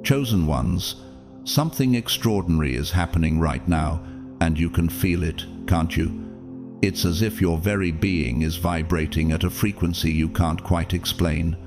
Chosen ones, something extraordinary is happening right now, and you can feel it, can't you? It's as if your very being is vibrating at a frequency you can't quite explain.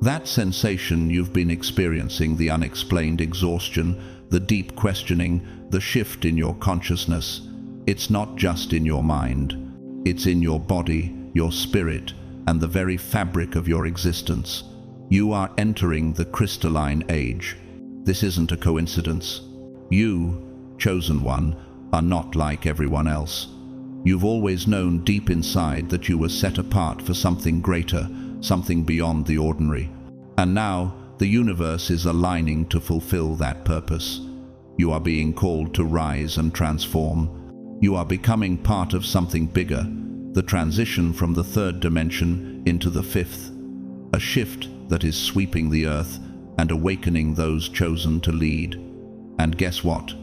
That sensation you've been experiencing, the unexplained exhaustion, the deep questioning, the shift in your consciousness, it's not just in your mind. It's in your body, your spirit, and the very fabric of your existence. You are entering the crystalline age. This isn't a coincidence. You, chosen one, are not like everyone else. You've always known deep inside that you were set apart for something greater, something beyond the ordinary. And now, the universe is aligning to fulfill that purpose. You are being called to rise and transform. You are becoming part of something bigger, the transition from the third dimension into the fifth. A shift that is sweeping the earth and awakening those chosen to lead. And guess what?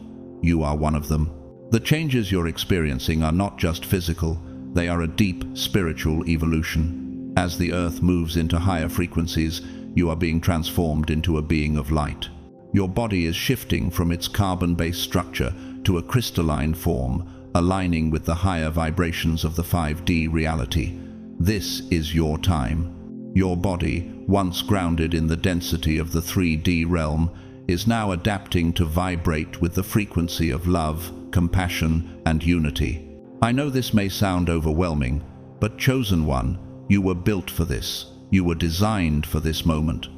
You are one of them. The changes you're experiencing are not just physical, they are a deep spiritual evolution. As the earth moves into higher frequencies, you are being transformed into a being of light. Your body is shifting from its carbon-based structure to a crystalline form, aligning with the higher vibrations of the 5D reality. This is your time. Your body, once grounded in the density of the 3D realm, is now adapting to vibrate with the frequency of love, compassion, and unity. I know this may sound overwhelming, but chosen one, you were built for this. You were designed for this moment.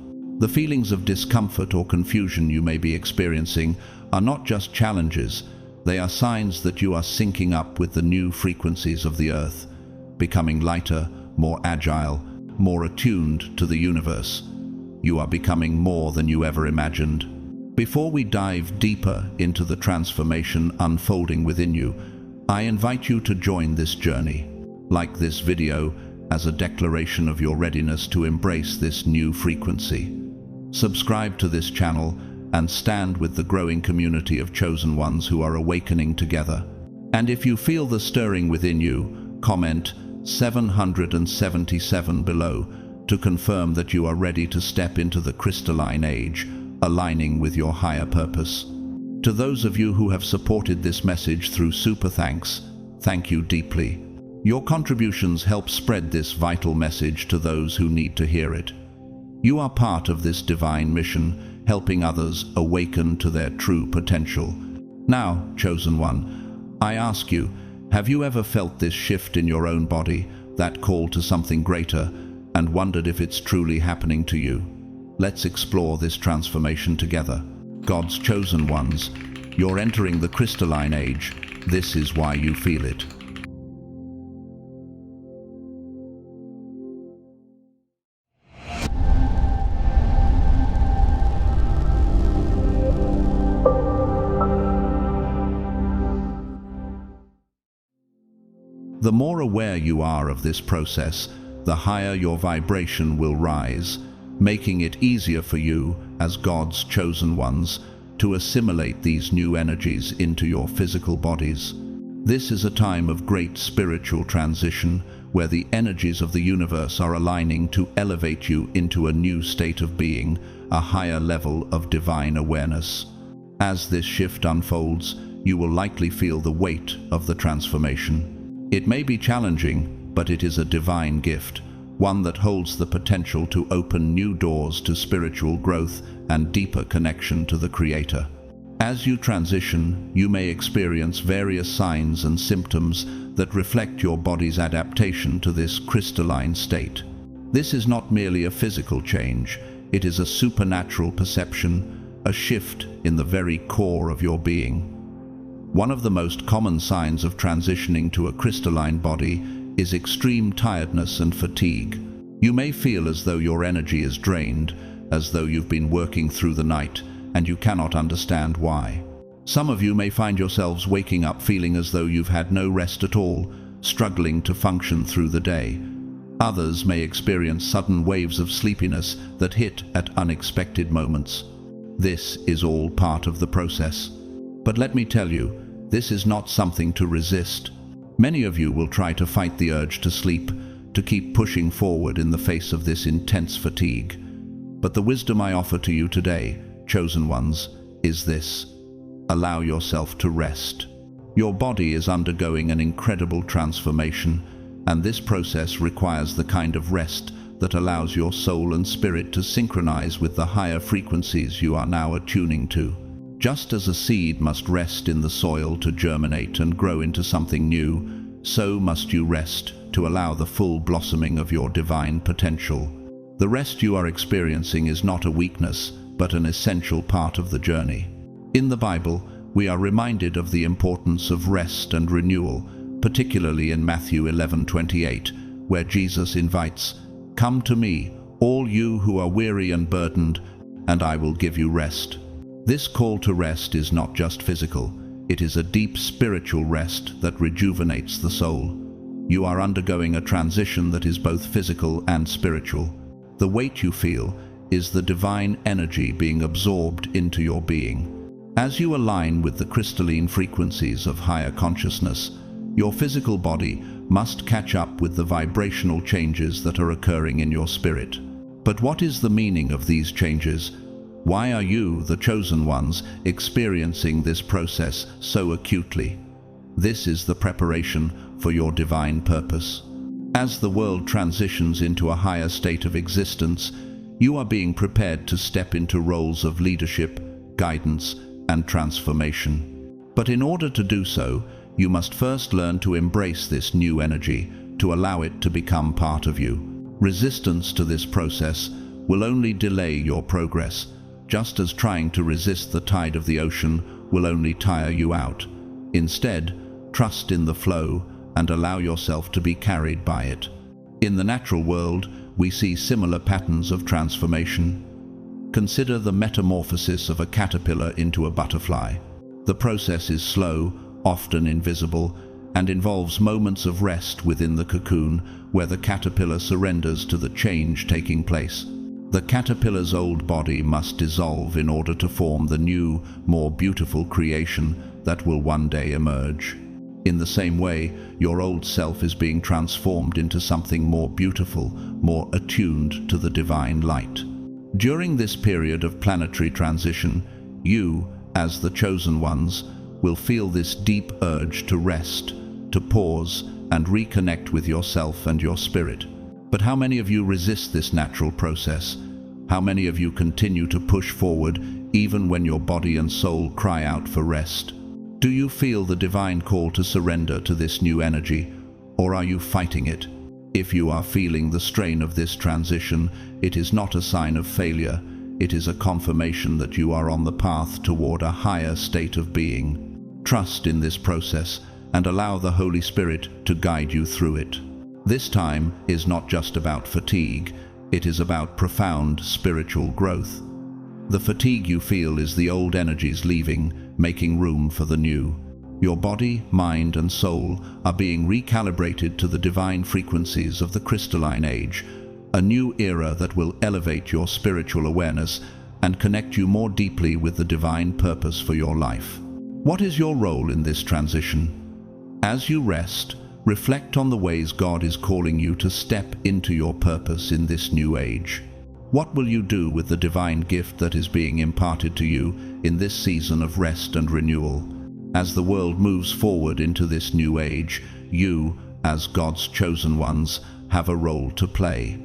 The feelings of discomfort or confusion you may be experiencing are not just challenges, they are signs that you are syncing up with the new frequencies of the earth, becoming lighter, more agile, more attuned to the universe. You are becoming more than you ever imagined. Before we dive deeper into the transformation unfolding within you, I invite you to join this journey. Like this video as a declaration of your readiness to embrace this new frequency. Subscribe to this channel and stand with the growing community of chosen ones who are awakening together. And if you feel the stirring within you, comment 777 below to confirm that you are ready to step into the crystalline age, aligning with your higher purpose. To those of you who have supported this message through super thanks, thank you deeply. Your contributions help spread this vital message to those who need to hear it. You are part of this divine mission, helping others awaken to their true potential. Now, chosen one, I ask you, have you ever felt this shift in your own body, that call to something greater, and wondered if it's truly happening to you? Let's explore this transformation together. God's chosen ones, you're entering the crystalline age. This is why you feel it. The more aware you are of this process, the higher your vibration will rise, making it easier for you, as God's chosen ones, to assimilate these new energies into your physical bodies. This is a time of great spiritual transition, where the energies of the universe are aligning to elevate you into a new state of being, a higher level of divine awareness. As this shift unfolds, you will likely feel the weight of the transformation. It may be challenging, but it is a divine gift, one that holds the potential to open new doors to spiritual growth and deeper connection to the Creator. As you transition, you may experience various signs and symptoms that reflect your body's adaptation to this crystalline state. This is not merely a physical change, it is a supernatural perception, a shift in the very core of your being. One of the most common signs of transitioning to a crystalline body is extreme tiredness and fatigue. You may feel as though your energy is drained, as though you've been working through the night, and you cannot understand why. Some of you may find yourselves waking up feeling as though you've had no rest at all, struggling to function through the day. Others may experience sudden waves of sleepiness that hit at unexpected moments. This is all part of the process. But let me tell you, this is not something to resist. Many of you will try to fight the urge to sleep, to keep pushing forward in the face of this intense fatigue. But the wisdom I offer to you today, chosen ones, is this: allow yourself to rest. Your body is undergoing an incredible transformation, and this process requires the kind of rest that allows your soul and spirit to synchronize with the higher frequencies you are now attuning to. Just as a seed must rest in the soil to germinate and grow into something new, so must you rest to allow the full blossoming of your divine potential. The rest you are experiencing is not a weakness, but an essential part of the journey. In the Bible, we are reminded of the importance of rest and renewal, particularly in Matthew 11:28, where Jesus invites, "Come to me, all you who are weary and burdened, and I will give you rest." This call to rest is not just physical, it is a deep spiritual rest that rejuvenates the soul. You are undergoing a transition that is both physical and spiritual. The weight you feel is the divine energy being absorbed into your being. As you align with the crystalline frequencies of higher consciousness, your physical body must catch up with the vibrational changes that are occurring in your spirit. But what is the meaning of these changes? Why are you, the chosen ones, experiencing this process so acutely? This is the preparation for your divine purpose. As the world transitions into a higher state of existence, you are being prepared to step into roles of leadership, guidance, and transformation. But in order to do so, you must first learn to embrace this new energy, to allow it to become part of you. Resistance to this process will only delay your progress, just as trying to resist the tide of the ocean will only tire you out. Instead, trust in the flow and allow yourself to be carried by it. In the natural world, we see similar patterns of transformation. Consider the metamorphosis of a caterpillar into a butterfly. The process is slow, often invisible, and involves moments of rest within the cocoon where the caterpillar surrenders to the change taking place. The caterpillar's old body must dissolve in order to form the new, more beautiful creation that will one day emerge. In the same way, your old self is being transformed into something more beautiful, more attuned to the divine light. During this period of planetary transition, you, as the chosen ones, will feel this deep urge to rest, to pause, and reconnect with yourself and your spirit. But how many of you resist this natural process? How many of you continue to push forward even when your body and soul cry out for rest? Do you feel the divine call to surrender to this new energy, or are you fighting it? If you are feeling the strain of this transition, it is not a sign of failure. It is a confirmation that you are on the path toward a higher state of being. Trust in this process and allow the Holy Spirit to guide you through it. This time is not just about fatigue, it is about profound spiritual growth. The fatigue you feel is the old energies leaving, making room for the new. Your body, mind, and soul are being recalibrated to the divine frequencies of the Crystalline Age, a new era that will elevate your spiritual awareness and connect you more deeply with the divine purpose for your life. What is your role in this transition? As you rest, reflect on the ways God is calling you to step into your purpose in this new age. What will you do with the divine gift that is being imparted to you in this season of rest and renewal? As the world moves forward into this new age, you, as God's chosen ones, have a role to play.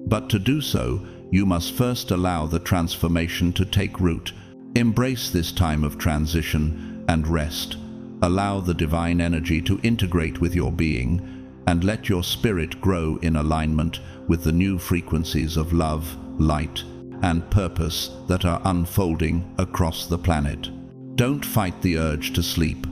But to do so, you must first allow the transformation to take root. Embrace this time of transition and rest. Allow the divine energy to integrate with your being, and let your spirit grow in alignment with the new frequencies of love, light, and purpose that are unfolding across the planet. Don't fight the urge to sleep.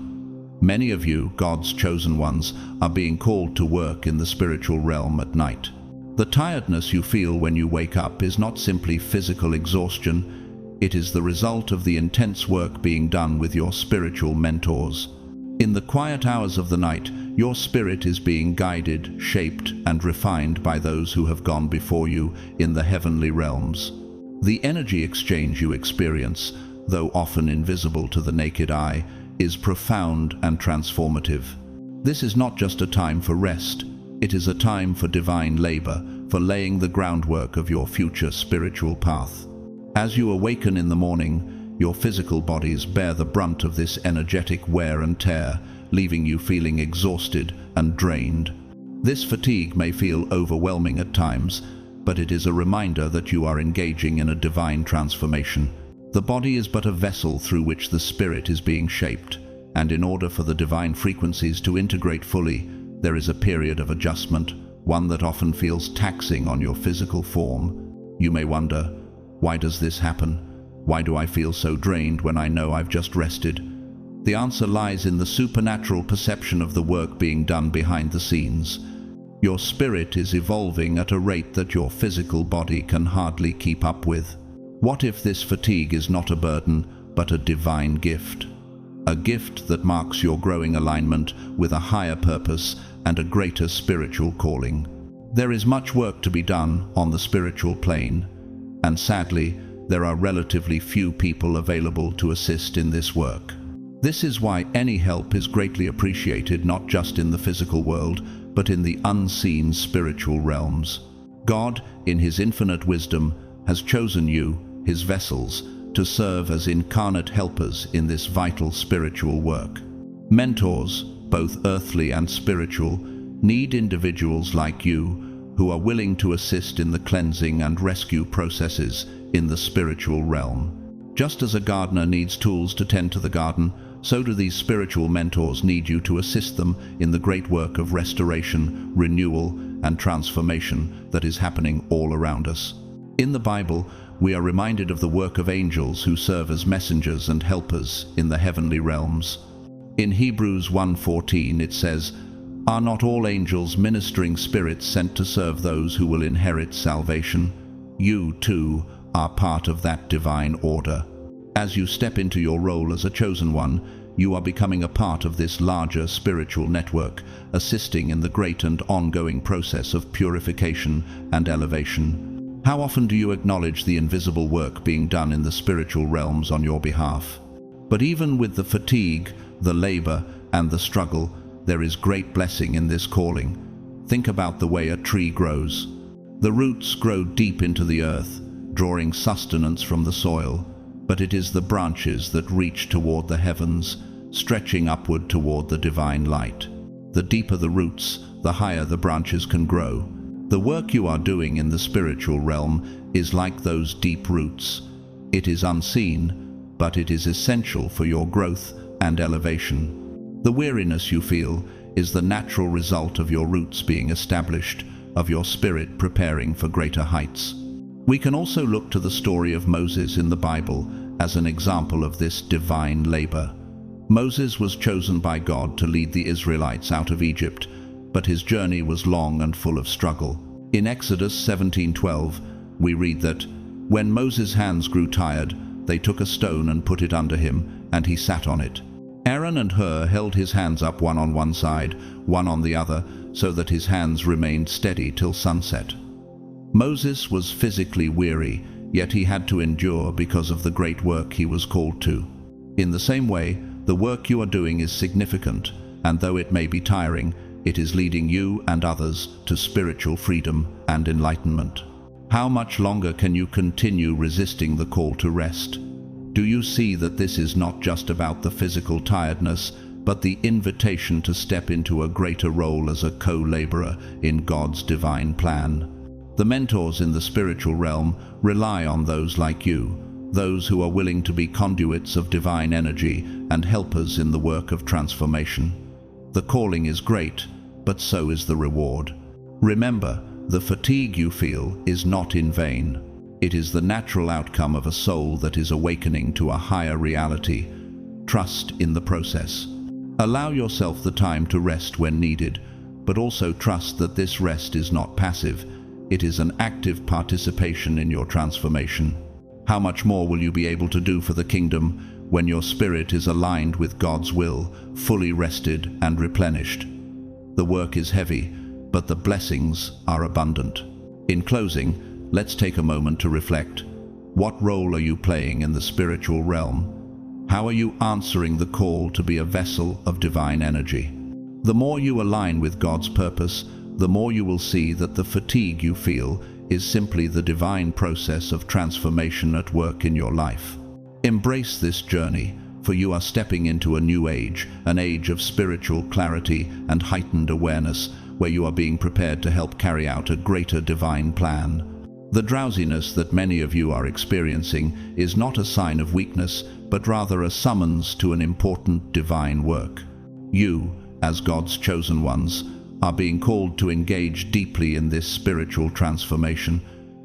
Many of you, God's chosen ones, are being called to work in the spiritual realm at night. The tiredness you feel when you wake up is not simply physical exhaustion, it is the result of the intense work being done with your spiritual mentors. In the quiet hours of the night, your spirit is being guided, shaped, and refined by those who have gone before you in the heavenly realms. The energy exchange you experience, though often invisible to the naked eye, is profound and transformative. This is not just a time for rest, it is a time for divine labor, for laying the groundwork of your future spiritual path. As you awaken in the morning, your physical bodies bear the brunt of this energetic wear and tear, leaving you feeling exhausted and drained. This fatigue may feel overwhelming at times, but it is a reminder that you are engaging in a divine transformation. The body is but a vessel through which the spirit is being shaped, and in order for the divine frequencies to integrate fully, there is a period of adjustment, one that often feels taxing on your physical form. You may wonder, why does this happen? Why do I feel so drained when I know I've just rested? The answer lies in the supernatural perception of the work being done behind the scenes. Your spirit is evolving at a rate that your physical body can hardly keep up with. What if this fatigue is not a burden, but a divine gift? A gift that marks your growing alignment with a higher purpose and a greater spiritual calling. There is much work to be done on the spiritual plane, and sadly, there are relatively few people available to assist in this work. This is why any help is greatly appreciated, not just in the physical world, but in the unseen spiritual realms. God, in His infinite wisdom, has chosen you, His vessels, to serve as incarnate helpers in this vital spiritual work. Mentors, both earthly and spiritual, need individuals like you who are willing to assist in the cleansing and rescue processes in the spiritual realm. Just as a gardener needs tools to tend to the garden, so do these spiritual mentors need you to assist them in the great work of restoration, renewal, and transformation that is happening all around us. In the Bible, we are reminded of the work of angels who serve as messengers and helpers in the heavenly realms. In Hebrews 1:14 it says, "Are not all angels ministering spirits sent to serve those who will inherit salvation? You, too, are part of that divine order." As you step into your role as a chosen one, you are becoming a part of this larger spiritual network, assisting in the great and ongoing process of purification and elevation. How often do you acknowledge the invisible work being done in the spiritual realms on your behalf? But even with the fatigue, the labor, and the struggle, there is great blessing in this calling. Think about the way a tree grows. The roots grow deep into the earth, drawing sustenance from the soil, but it is the branches that reach toward the heavens, stretching upward toward the divine light. The deeper the roots, the higher the branches can grow. The work you are doing in the spiritual realm is like those deep roots. It is unseen, but it is essential for your growth and elevation. The weariness you feel is the natural result of your roots being established, of your spirit preparing for greater heights. We can also look to the story of Moses in the Bible as an example of this divine labor. Moses was chosen by God to lead the Israelites out of Egypt, but his journey was long and full of struggle. In Exodus 17:12, we read that, "When Moses' hands grew tired, they took a stone and put it under him, and he sat on it. Aaron and Hur held his hands up, one on one side, one on the other, so that his hands remained steady till sunset." Moses was physically weary, yet he had to endure because of the great work he was called to. In the same way, the work you are doing is significant, and though it may be tiring, it is leading you and others to spiritual freedom and enlightenment. How much longer can you continue resisting the call to rest? Do you see that this is not just about the physical tiredness, but the invitation to step into a greater role as a co-laborer in God's divine plan? The mentors in the spiritual realm rely on those like you, those who are willing to be conduits of divine energy and helpers in the work of transformation. The calling is great, but so is the reward. Remember, the fatigue you feel is not in vain. It is the natural outcome of a soul that is awakening to a higher reality. Trust in the process. Allow yourself the time to rest when needed, but also trust that this rest is not passive. It is an active participation in your transformation. How much more will you be able to do for the kingdom when your spirit is aligned with God's will, fully rested and replenished? The work is heavy, but the blessings are abundant. In closing, let's take a moment to reflect. What role are you playing in the spiritual realm? How are you answering the call to be a vessel of divine energy? The more you align with God's purpose, the more you will see that the fatigue you feel is simply the divine process of transformation at work in your life. Embrace this journey, for you are stepping into a new age, an age of spiritual clarity and heightened awareness, where you are being prepared to help carry out a greater divine plan. The drowsiness that many of you are experiencing is not a sign of weakness, but rather a summons to an important divine work. You, as God's chosen ones, are being called to engage deeply in this spiritual transformation,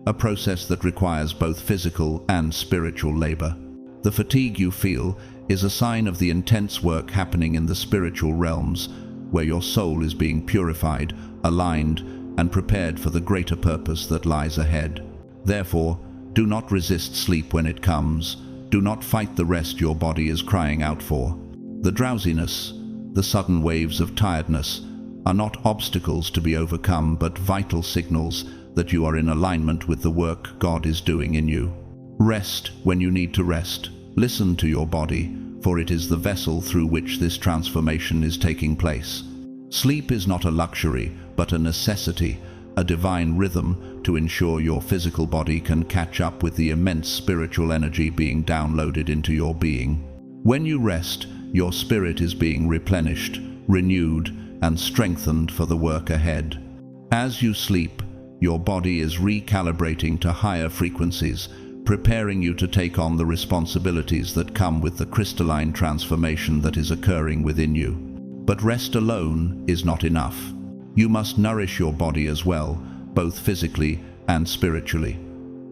a process that requires both physical and spiritual labor. The fatigue you feel is a sign of the intense work happening in the spiritual realms, where your soul is being purified, aligned, and prepared for the greater purpose that lies ahead. Therefore, do not resist sleep when it comes. Do not fight the rest your body is crying out for. The drowsiness, the sudden waves of tiredness, are not obstacles to be overcome, but vital signals that you are in alignment with the work God is doing in you. Rest when you need to rest. Listen to your body, for it is the vessel through which this transformation is taking place. Sleep is not a luxury, but a necessity, a divine rhythm to ensure your physical body can catch up with the immense spiritual energy being downloaded into your being. When you rest, your spirit is being replenished, renewed, and strengthened for the work ahead. As you sleep, your body is recalibrating to higher frequencies, preparing you to take on the responsibilities that come with the crystalline transformation that is occurring within you. But rest alone is not enough. You must nourish your body as well, both physically and spiritually.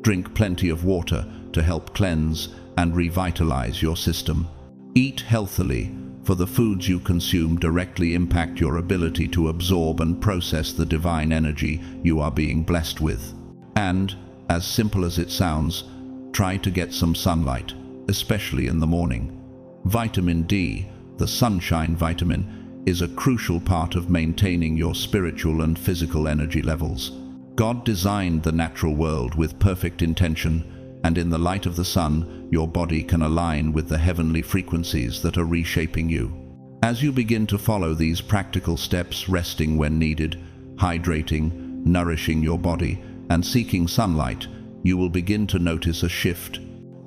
Drink plenty of water to help cleanse and revitalize your system. Eat healthily, for the foods you consume directly impact your ability to absorb and process the divine energy you are being blessed with. And, as simple as it sounds, try to get some sunlight, especially in the morning. Vitamin D, the sunshine vitamin, is a crucial part of maintaining your spiritual and physical energy levels. God designed the natural world with perfect intention, and in the light of the sun, your body can align with the heavenly frequencies that are reshaping you. As you begin to follow these practical steps, resting when needed, hydrating, nourishing your body, and seeking sunlight, you will begin to notice a shift.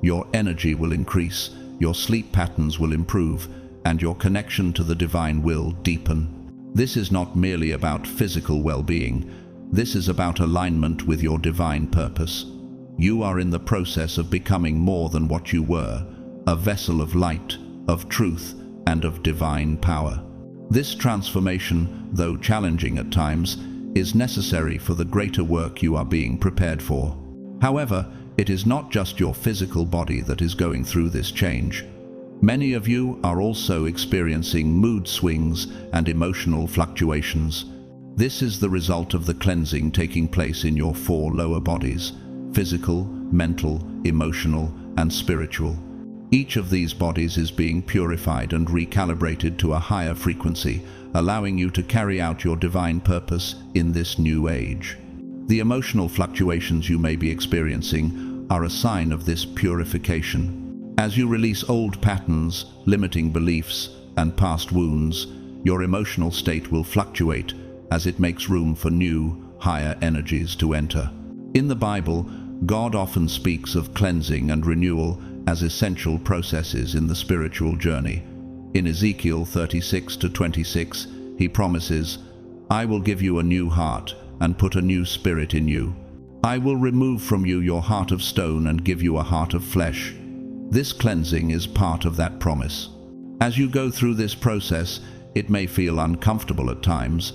Your energy will increase, your sleep patterns will improve, and your connection to the divine will deepen. This is not merely about physical well-being. This is about alignment with your divine purpose. You are in the process of becoming more than what you were, a vessel of light, of truth, and of divine power. This transformation, though challenging at times, is necessary for the greater work you are being prepared for. However, it is not just your physical body that is going through this change. Many of you are also experiencing mood swings and emotional fluctuations. This is the result of the cleansing taking place in your 4 lower bodies: physical, mental, emotional, and spiritual. Each of these bodies is being purified and recalibrated to a higher frequency, allowing you to carry out your divine purpose in this new age. The emotional fluctuations you may be experiencing are a sign of this purification. As you release old patterns, limiting beliefs, and past wounds, your emotional state will fluctuate as it makes room for new, higher energies to enter. In the Bible, God often speaks of cleansing and renewal as essential processes in the spiritual journey. In Ezekiel 36-26, he promises, "I will give you a new heart and put a new spirit in you. I will remove from you your heart of stone and give you a heart of flesh." This cleansing is part of that promise. As you go through this process, it may feel uncomfortable at times,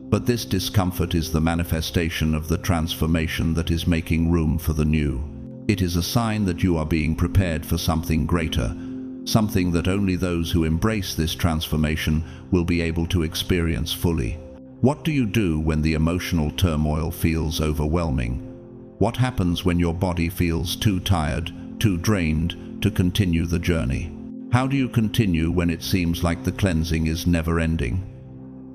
but this discomfort is the manifestation of the transformation that is making room for the new. It is a sign that you are being prepared for something greater, something that only those who embrace this transformation will be able to experience fully. What do you do when the emotional turmoil feels overwhelming? What happens when your body feels too tired, too drained to continue the journey? How do you continue when it seems like the cleansing is never-ending?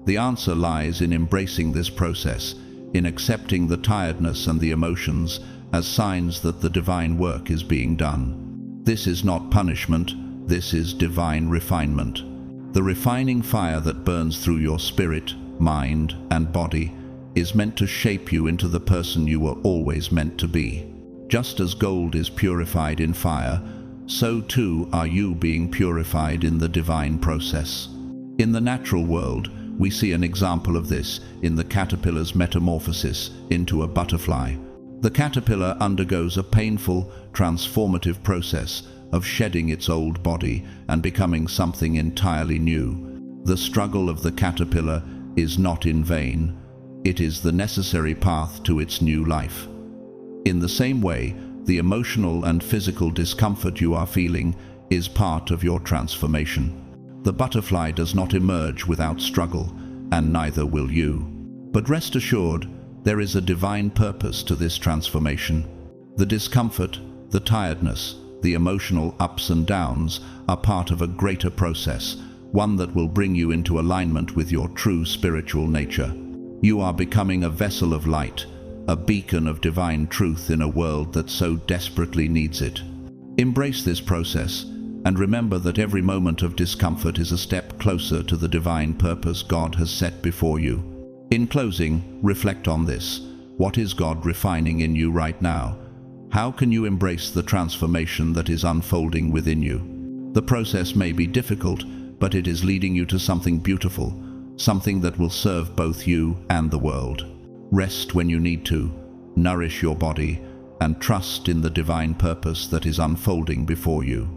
The answer lies in embracing this process, in accepting the tiredness and the emotions as signs that the divine work is being done. This is not punishment, this is divine refinement. The refining fire that burns through your spirit, mind, and body is meant to shape you into the person you were always meant to be. Just as gold is purified in fire, so too are you being purified in the divine process. In the natural world, we see an example of this in the caterpillar's metamorphosis into a butterfly. The caterpillar undergoes a painful, transformative process of shedding its old body and becoming something entirely new. The struggle of the caterpillar is not in vain. It is the necessary path to its new life. In the same way, the emotional and physical discomfort you are feeling is part of your transformation. The butterfly does not emerge without struggle, and neither will you. But rest assured, there is a divine purpose to this transformation. The discomfort, the tiredness, the emotional ups and downs are part of a greater process, one that will bring you into alignment with your true spiritual nature. You are becoming a vessel of light, a beacon of divine truth in a world that so desperately needs it. Embrace this process, and remember that every moment of discomfort is a step closer to the divine purpose God has set before you. In closing, reflect on this. What is God refining in you right now? How can you embrace the transformation that is unfolding within you? The process may be difficult, but it is leading you to something beautiful, something that will serve both you and the world. Rest when you need to, nourish your body, and trust in the divine purpose that is unfolding before you.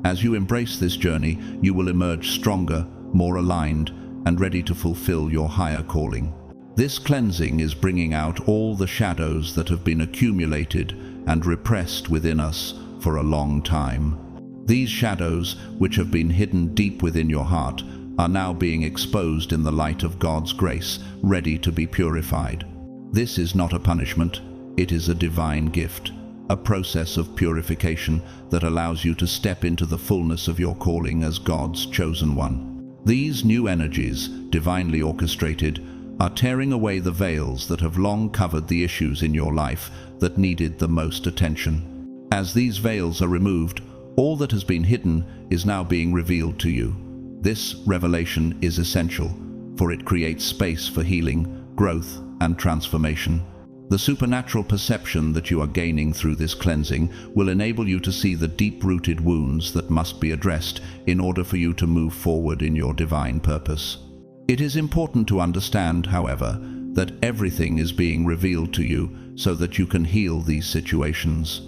As you embrace this journey, you will emerge stronger, more aligned, and ready to fulfill your higher calling. This cleansing is bringing out all the shadows that have been accumulated and repressed within us for a long time. These shadows, which have been hidden deep within your heart, are now being exposed in the light of God's grace, ready to be purified. This is not a punishment, it is a divine gift. A process of purification that allows you to step into the fullness of your calling as God's chosen one. These new energies, divinely orchestrated, are tearing away the veils that have long covered the issues in your life that needed the most attention. As these veils are removed, all that has been hidden is now being revealed to you. This revelation is essential, for it creates space for healing, growth, and transformation. The supernatural perception that you are gaining through this cleansing will enable you to see the deep-rooted wounds that must be addressed in order for you to move forward in your divine purpose. It is important to understand, however, that everything is being revealed to you so that you can heal these situations.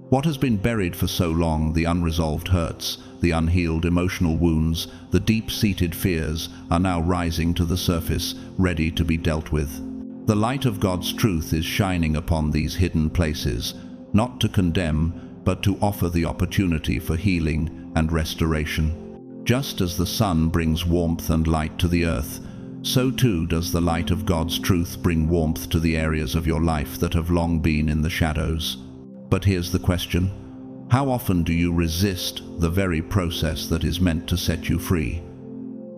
What has been buried for so long, the unresolved hurts, the unhealed emotional wounds, the deep-seated fears, are now rising to the surface, ready to be dealt with. The light of God's truth is shining upon these hidden places, not to condemn, but to offer the opportunity for healing and restoration. Just as the sun brings warmth and light to the earth, so too does the light of God's truth bring warmth to the areas of your life that have long been in the shadows. But here's the question: how often do you resist the very process that is meant to set you free?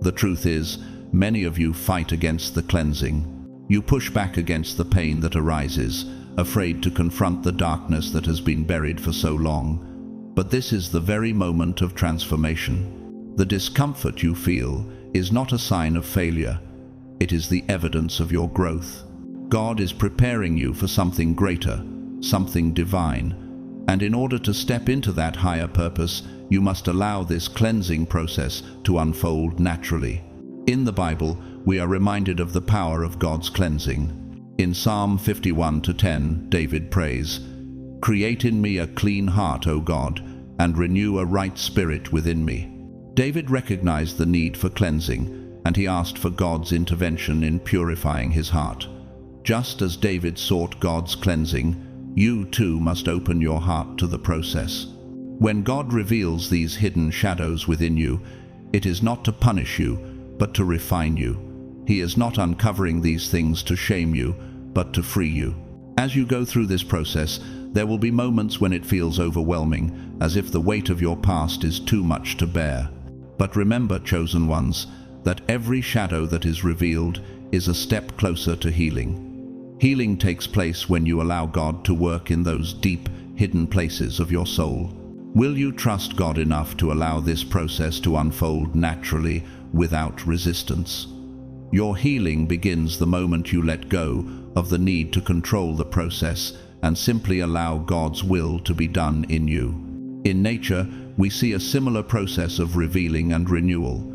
The truth is, many of you fight against the cleansing. You push back against the pain that arises, afraid to confront the darkness that has been buried for so long. But this is the very moment of transformation. The discomfort you feel is not a sign of failure. It is the evidence of your growth. God is preparing you for something greater, something divine. And in order to step into that higher purpose, you must allow this cleansing process to unfold naturally. In the Bible, we are reminded of the power of God's cleansing. In Psalm 51:10, David prays, "Create in me a clean heart, O God, and renew a right spirit within me." David recognized the need for cleansing, and he asked for God's intervention in purifying his heart. Just as David sought God's cleansing, you too must open your heart to the process. When God reveals these hidden shadows within you, it is not to punish you, but to refine you. He is not uncovering these things to shame you, but to free you. As you go through this process, there will be moments when it feels overwhelming, as if the weight of your past is too much to bear. But remember, chosen ones, that every shadow that is revealed is a step closer to healing. Healing takes place when you allow God to work in those deep, hidden places of your soul. Will you trust God enough to allow this process to unfold naturally, without resistance? Your healing begins the moment you let go of the need to control the process and simply allow God's will to be done in you. In nature, we see a similar process of revealing and renewal.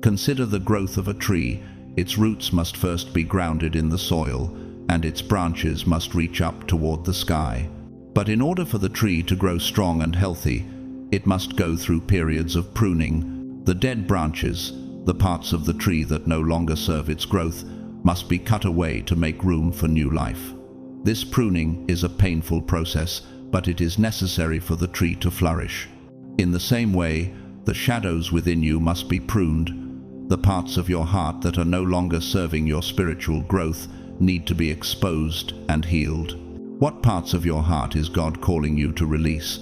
Consider the growth of a tree. Its roots must first be grounded in the soil, and its branches must reach up toward the sky. But in order for the tree to grow strong and healthy, it must go through periods of pruning. The dead branches, the parts of the tree that no longer serve its growth, must be cut away to make room for new life. This pruning is a painful process, but it is necessary for the tree to flourish. In the same way, the shadows within you must be pruned. The parts of your heart that are no longer serving your spiritual growth need to be exposed and healed. What parts of your heart is God calling you to release?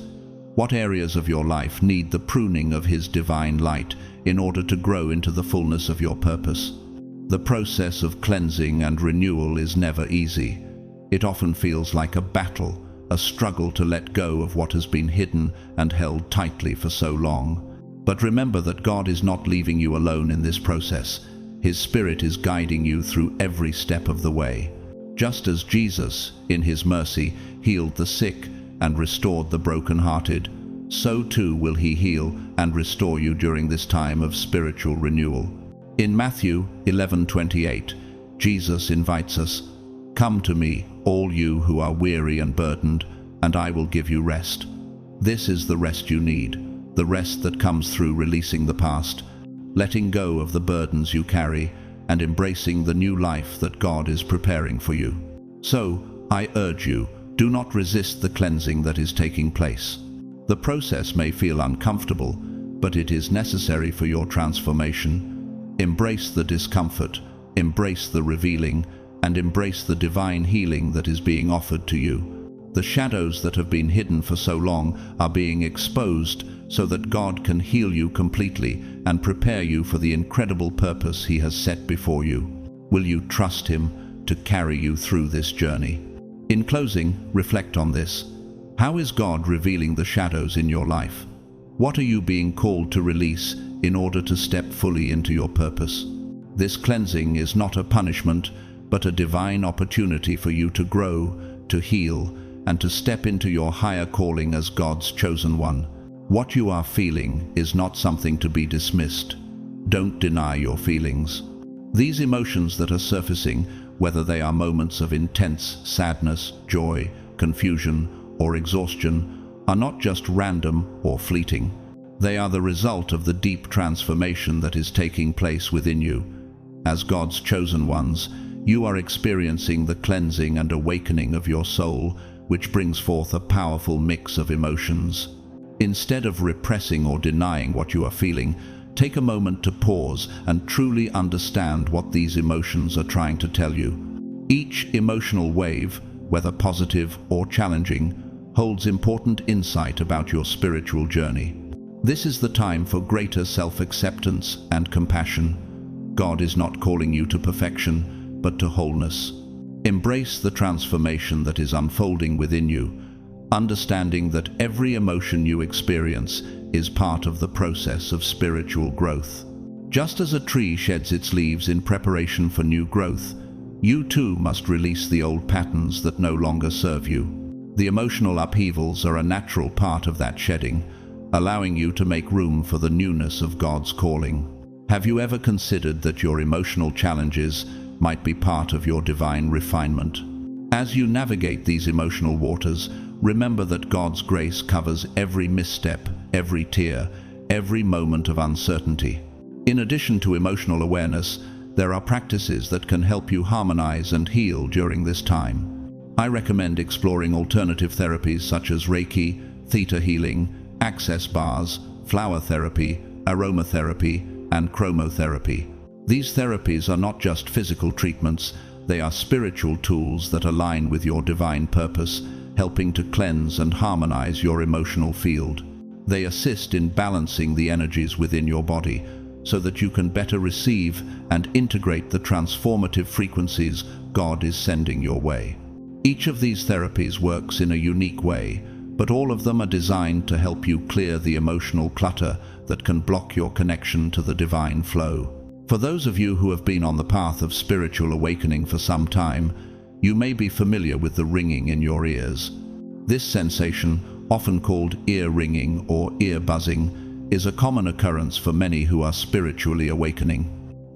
What areas of your life need the pruning of His divine light in order to grow into the fullness of your purpose? The process of cleansing and renewal is never easy. It often feels like a battle, a struggle to let go of what has been hidden and held tightly for so long. But remember that God is not leaving you alone in this process. His Spirit is guiding you through every step of the way. Just as Jesus, in His mercy, healed the sick and restored the brokenhearted, so too will He heal and restore you during this time of spiritual renewal. In Matthew 11:28, Jesus invites us, "Come to me, all you who are weary and burdened, and I will give you rest." This is the rest you need, the rest that comes through releasing the past, letting go of the burdens you carry, and embracing the new life that God is preparing for you. So, I urge you, do not resist the cleansing that is taking place. The process may feel uncomfortable, but it is necessary for your transformation. Embrace the discomfort, embrace the revealing, and embrace the divine healing that is being offered to you. The shadows that have been hidden for so long are being exposed so that God can heal you completely and prepare you for the incredible purpose He has set before you. Will you trust Him to carry you through this journey? In closing, reflect on this. How is God revealing the shadows in your life? What are you being called to release in order to step fully into your purpose? This cleansing is not a punishment, but a divine opportunity for you to grow, to heal, and to step into your higher calling as God's chosen one. What you are feeling is not something to be dismissed. Don't deny your feelings. These emotions that are surfacing, whether they are moments of intense sadness, joy, confusion, or exhaustion, are not just random or fleeting. They are the result of the deep transformation that is taking place within you. As God's chosen ones, you are experiencing the cleansing and awakening of your soul, which brings forth a powerful mix of emotions. Instead of repressing or denying what you are feeling, take a moment to pause and truly understand what these emotions are trying to tell you. Each emotional wave, whether positive or challenging, holds important insight about your spiritual journey. This is the time for greater self-acceptance and compassion. God is not calling you to perfection, but to wholeness. Embrace the transformation that is unfolding within you, understanding that every emotion you experience is part of the process of spiritual growth. Just as a tree sheds its leaves in preparation for new growth, you too must release the old patterns that no longer serve you. The emotional upheavals are a natural part of that shedding, allowing you to make room for the newness of God's calling. Have you ever considered that your emotional challenges might be part of your divine refinement? As you navigate these emotional waters, remember that God's grace covers every misstep, every tear, every moment of uncertainty. In addition to emotional awareness, there are practices that can help you harmonize and heal during this time. I recommend exploring alternative therapies such as Reiki, theta healing, access bars, flower therapy, aromatherapy, and chromotherapy. These therapies are not just physical treatments, they are spiritual tools that align with your divine purpose, helping to cleanse and harmonize your emotional field. They assist in balancing the energies within your body, so that you can better receive and integrate the transformative frequencies God is sending your way. Each of these therapies works in a unique way, but all of them are designed to help you clear the emotional clutter that can block your connection to the divine flow. For those of you who have been on the path of spiritual awakening for some time, you may be familiar with the ringing in your ears. This sensation, often called ear ringing or ear buzzing, is a common occurrence for many who are spiritually awakening.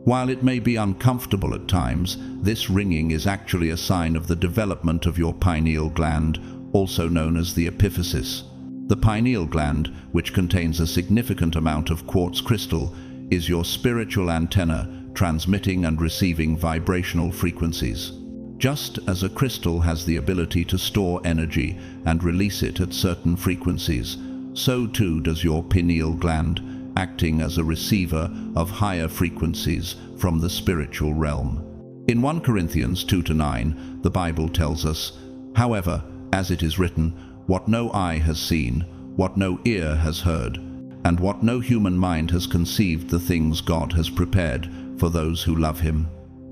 While it may be uncomfortable at times, this ringing is actually a sign of the development of your pineal gland, also known as the epiphysis. The pineal gland, which contains a significant amount of quartz crystal, is your spiritual antenna transmitting and receiving vibrational frequencies. Just as a crystal has the ability to store energy and release it at certain frequencies, so too does your pineal gland, acting as a receiver of higher frequencies from the spiritual realm. In 1 Corinthians 2-9, the Bible tells us, "However, as it is written, what no eye has seen, what no ear has heard, and what no human mind has conceived, the things God has prepared for those who love Him."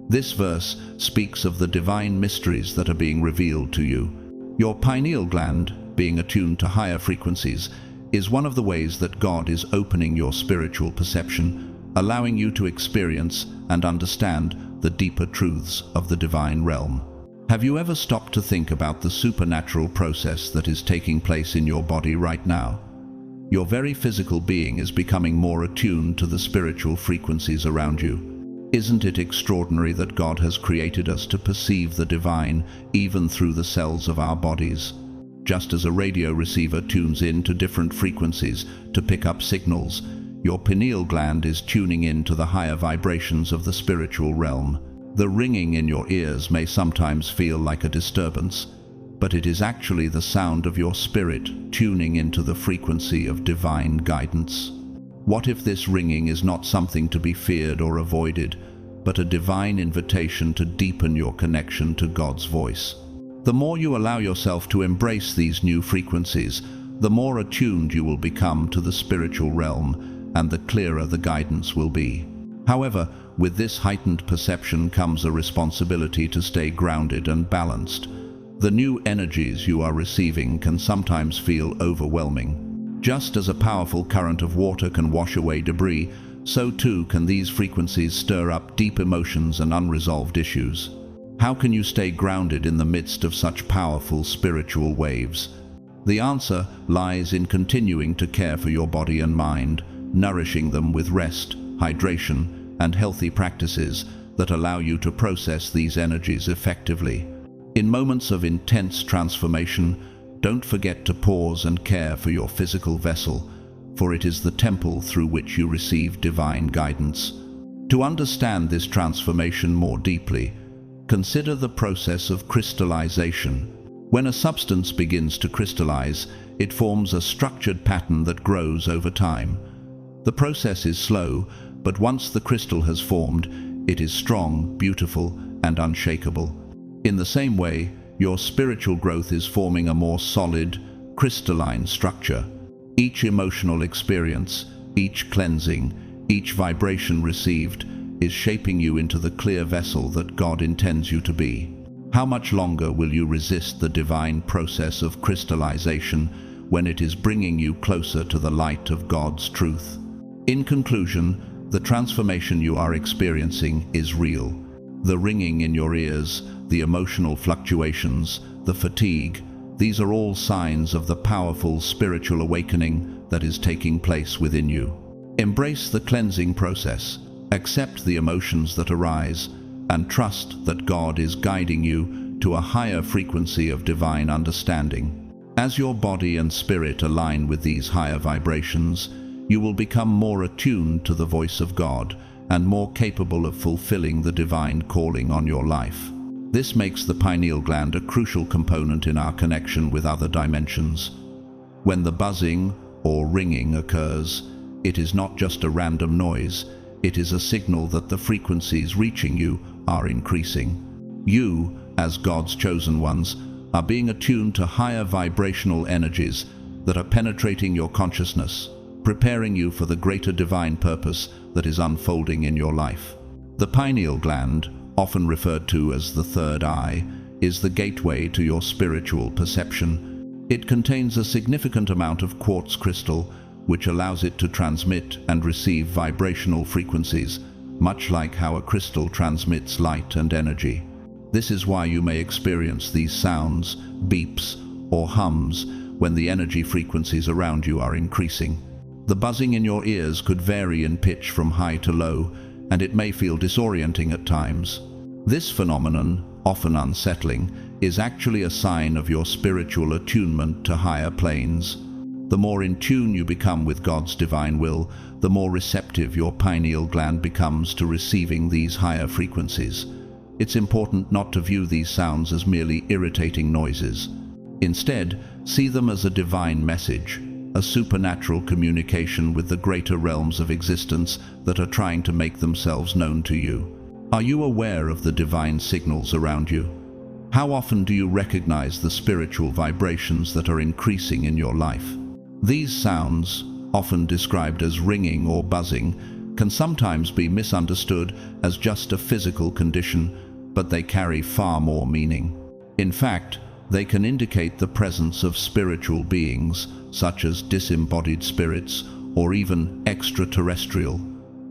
This verse speaks of the divine mysteries that are being revealed to you. Your pineal gland, being attuned to higher frequencies, is one of the ways that God is opening your spiritual perception, allowing you to experience and understand the deeper truths of the divine realm. Have you ever stopped to think about the supernatural process that is taking place in your body right now? Your very physical being is becoming more attuned to the spiritual frequencies around you. Isn't it extraordinary that God has created us to perceive the divine even through the cells of our bodies? Just as a radio receiver tunes in to different frequencies to pick up signals, your pineal gland is tuning in to the higher vibrations of the spiritual realm. The ringing in your ears may sometimes feel like a disturbance, but it is actually the sound of your spirit tuning into the frequency of divine guidance. What if this ringing is not something to be feared or avoided, but a divine invitation to deepen your connection to God's voice? The more you allow yourself to embrace these new frequencies, the more attuned you will become to the spiritual realm, and the clearer the guidance will be. However, with this heightened perception comes a responsibility to stay grounded and balanced. The new energies you are receiving can sometimes feel overwhelming. Just as a powerful current of water can wash away debris, so too can these frequencies stir up deep emotions and unresolved issues. How can you stay grounded in the midst of such powerful spiritual waves? The answer lies in continuing to care for your body and mind, nourishing them with rest, hydration, and healthy practices that allow you to process these energies effectively. In moments of intense transformation, don't forget to pause and care for your physical vessel, for it is the temple through which you receive divine guidance. To understand this transformation more deeply, consider the process of crystallization. When a substance begins to crystallize, it forms a structured pattern that grows over time. The process is slow, but once the crystal has formed, it is strong, beautiful, and unshakable. In the same way, your spiritual growth is forming a more solid, crystalline structure. Each emotional experience, each cleansing, each vibration received is shaping you into the clear vessel that God intends you to be. How much longer will you resist the divine process of crystallization when it is bringing you closer to the light of God's truth? In conclusion, the transformation you are experiencing is real. The ringing in your ears, the emotional fluctuations, the fatigue, these are all signs of the powerful spiritual awakening that is taking place within you. Embrace the cleansing process, accept the emotions that arise, and trust that God is guiding you to a higher frequency of divine understanding. As your body and spirit align with these higher vibrations, you will become more attuned to the voice of God and more capable of fulfilling the divine calling on your life. This makes the pineal gland a crucial component in our connection with other dimensions. When the buzzing or ringing occurs, it is not just a random noise, it is a signal that the frequencies reaching you are increasing. You, as God's chosen ones, are being attuned to higher vibrational energies that are penetrating your consciousness, preparing you for the greater divine purpose that is unfolding in your life. The pineal gland, often referred to as the third eye, is the gateway to your spiritual perception. It contains a significant amount of quartz crystal, which allows it to transmit and receive vibrational frequencies much like how a crystal transmits light and energy. This is why you may experience these sounds, beeps, or hums when the energy frequencies around you are increasing. The buzzing in your ears could vary in pitch from high to low, and it may feel disorienting at times. This phenomenon, often unsettling, is actually a sign of your spiritual attunement to higher planes. The more in tune you become with God's divine will, the more receptive your pineal gland becomes to receiving these higher frequencies. It's important not to view these sounds as merely irritating noises. Instead, see them as a divine message, a supernatural communication with the greater realms of existence that are trying to make themselves known to you. Are you aware of the divine signals around you? How often do you recognize the spiritual vibrations that are increasing in your life? These sounds, often described as ringing or buzzing, can sometimes be misunderstood as just a physical condition, but they carry far more meaning. In fact, they can indicate the presence of spiritual beings, such as disembodied spirits or even extraterrestrial,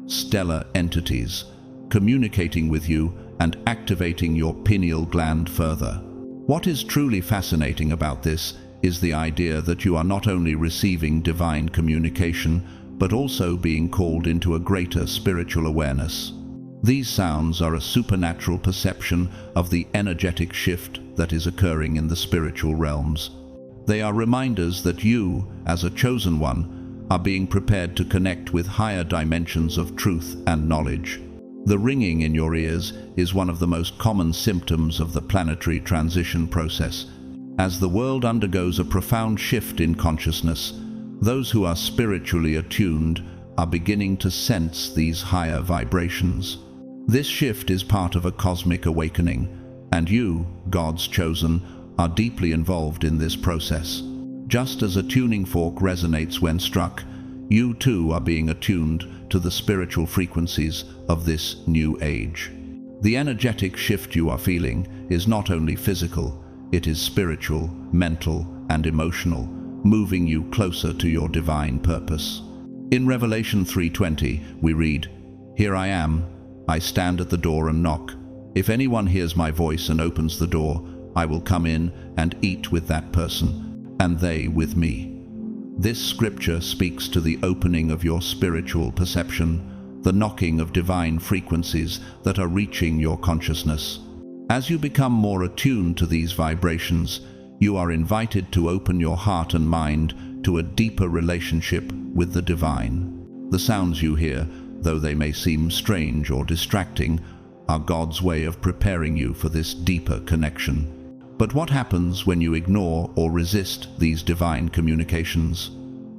stellar entities, communicating with you and activating your pineal gland further. What is truly fascinating about this is the idea that you are not only receiving divine communication, but also being called into a greater spiritual awareness. These sounds are a supernatural perception of the energetic shift that is occurring in the spiritual realms. They are reminders that you, as a chosen one, are being prepared to connect with higher dimensions of truth and knowledge. The ringing in your ears is one of the most common symptoms of the planetary transition process. As the world undergoes a profound shift in consciousness, those who are spiritually attuned are beginning to sense these higher vibrations. This shift is part of a cosmic awakening, and you, God's chosen, are deeply involved in this process. Just as a tuning fork resonates when struck, you too are being attuned to the spiritual frequencies of this new age. The energetic shift you are feeling is not only physical, it is spiritual, mental, and emotional, moving you closer to your divine purpose. In Revelation 3:20, we read, "Here I am, I stand at the door and knock. If anyone hears my voice and opens the door, I will come in and eat with that person, and they with me." This scripture speaks to the opening of your spiritual perception, the knocking of divine frequencies that are reaching your consciousness. As you become more attuned to these vibrations, you are invited to open your heart and mind to a deeper relationship with the divine. The sounds you hear, though they may seem strange or distracting, are God's way of preparing you for this deeper connection. But what happens when you ignore or resist these divine communications?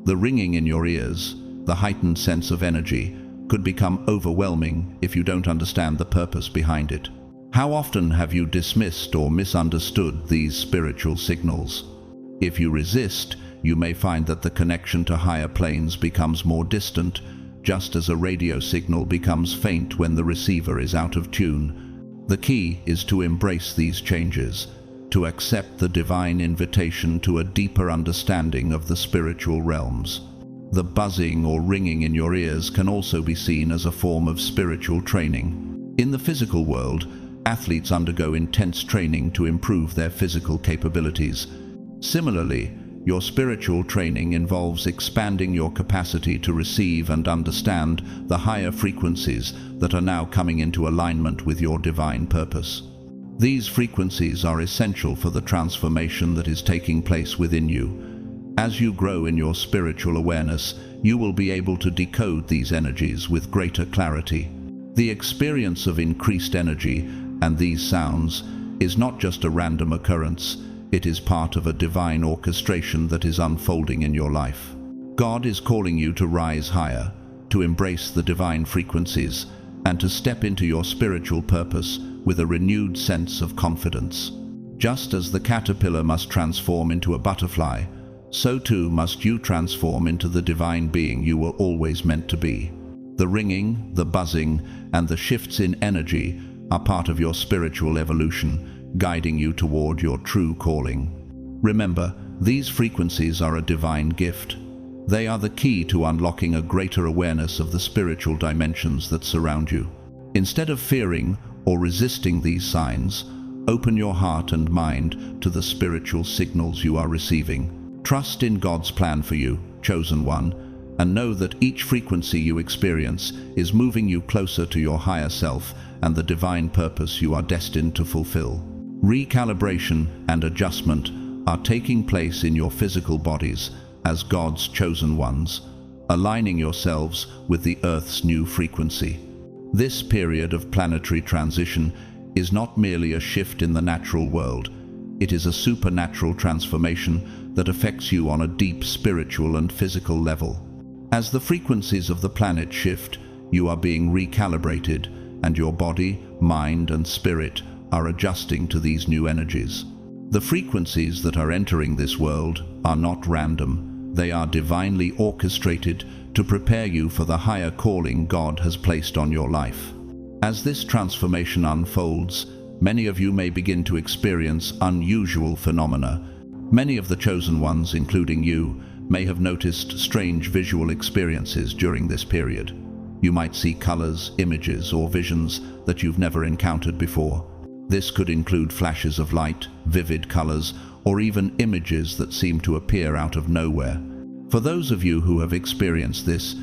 The ringing in your ears, the heightened sense of energy, could become overwhelming if you don't understand the purpose behind it. How often have you dismissed or misunderstood these spiritual signals? If you resist, you may find that the connection to higher planes becomes more distant, just as a radio signal becomes faint when the receiver is out of tune. The key is to embrace these changes, to accept the divine invitation to a deeper understanding of the spiritual realms. The buzzing or ringing in your ears can also be seen as a form of spiritual training. In the physical world, athletes undergo intense training to improve their physical capabilities. Similarly, your spiritual training involves expanding your capacity to receive and understand the higher frequencies that are now coming into alignment with your divine purpose. These frequencies are essential for the transformation that is taking place within you. As you grow in your spiritual awareness, you will be able to decode these energies with greater clarity. The experience of increased energy and these sounds is not just a random occurrence, it is part of a divine orchestration that is unfolding in your life. God is calling you to rise higher, to embrace the divine frequencies, and to step into your spiritual purpose with a renewed sense of confidence. Just as the caterpillar must transform into a butterfly, so too must you transform into the divine being you were always meant to be. The ringing, the buzzing, and the shifts in energy are part of your spiritual evolution, guiding you toward your true calling. Remember, these frequencies are a divine gift. They are the key to unlocking a greater awareness of the spiritual dimensions that surround you. Instead of fearing or resisting these signs, open your heart and mind to the spiritual signals you are receiving. Trust in God's plan for you, chosen one, and know that each frequency you experience is moving you closer to your higher self and the divine purpose you are destined to fulfill. Recalibration and adjustment are taking place in your physical bodies as God's chosen ones, aligning yourselves with the Earth's new frequency. This period of planetary transition is not merely a shift in the natural world, it is a supernatural transformation that affects you on a deep spiritual and physical level. As the frequencies of the planet shift, you are being recalibrated, and your body, mind, and spirit are adjusting to these new energies. The frequencies that are entering this world are not random. They are divinely orchestrated to prepare you for the higher calling God has placed on your life. As this transformation unfolds, many of you may begin to experience unusual phenomena. Many of the chosen ones, including you, may have noticed strange visual experiences during this period. You might see colors, images, or visions that you've never encountered before. This could include flashes of light, vivid colors, or even images that seem to appear out of nowhere. For those of you who have experienced this,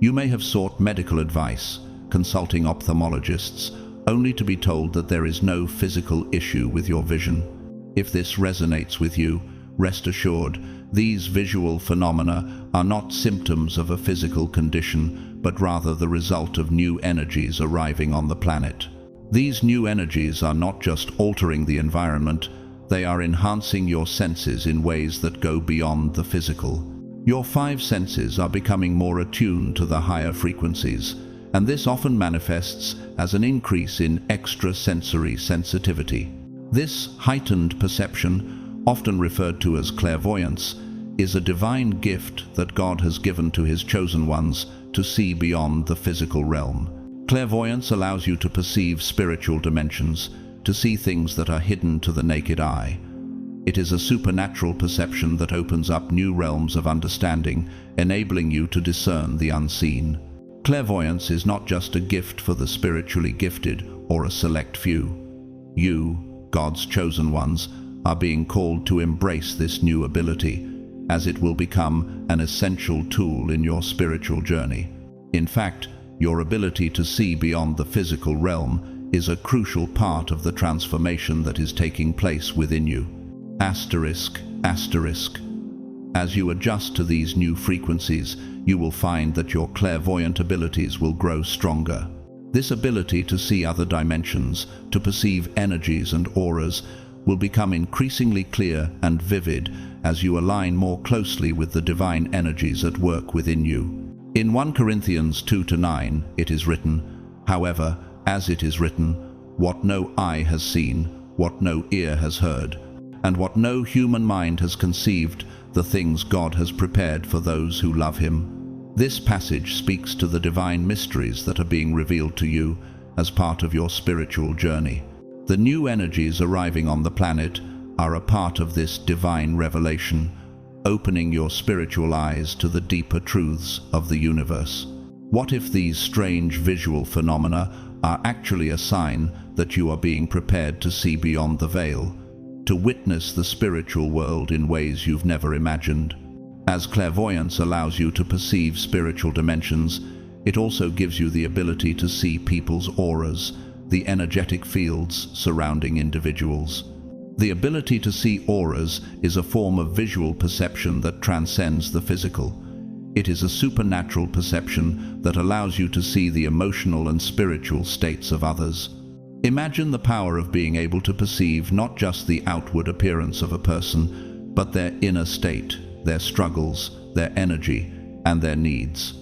you may have sought medical advice, consulting ophthalmologists, only to be told that there is no physical issue with your vision. If this resonates with you, rest assured, these visual phenomena are not symptoms of a physical condition, but rather the result of new energies arriving on the planet. These new energies are not just altering the environment, they are enhancing your senses in ways that go beyond the physical. Your 5 senses are becoming more attuned to the higher frequencies, and this often manifests as an increase in extrasensory sensitivity. This heightened perception, often referred to as clairvoyance, is a divine gift that God has given to His chosen ones to see beyond the physical realm. Clairvoyance allows you to perceive spiritual dimensions, to see things that are hidden to the naked eye. It is a supernatural perception that opens up new realms of understanding, enabling you to discern the unseen. Clairvoyance is not just a gift for the spiritually gifted or a select few. You, God's chosen ones, are being called to embrace this new ability, as it will become an essential tool in your spiritual journey. In fact, your ability to see beyond the physical realm is a crucial part of the transformation that is taking place within you. Asterisk. As you adjust to these new frequencies, you will find that your clairvoyant abilities will grow stronger. This ability to see other dimensions, to perceive energies and auras, will become increasingly clear and vivid as you align more closely with the divine energies at work within you. In 1 Corinthians 2-9, it is written, "However, as it is written, what no eye has seen, what no ear has heard, and what no human mind has conceived, the things God has prepared for those who love Him." This passage speaks to the divine mysteries that are being revealed to you as part of your spiritual journey. The new energies arriving on the planet are a part of this divine revelation, opening your spiritual eyes to the deeper truths of the universe. What if these strange visual phenomena are actually a sign that you are being prepared to see beyond the veil, to witness the spiritual world in ways you've never imagined? As clairvoyance allows you to perceive spiritual dimensions, it also gives you the ability to see people's auras, the energetic fields surrounding individuals. The ability to see auras is a form of visual perception that transcends the physical. It is a supernatural perception that allows you to see the emotional and spiritual states of others. Imagine the power of being able to perceive not just the outward appearance of a person, but their inner state, their struggles, their energy, and their needs.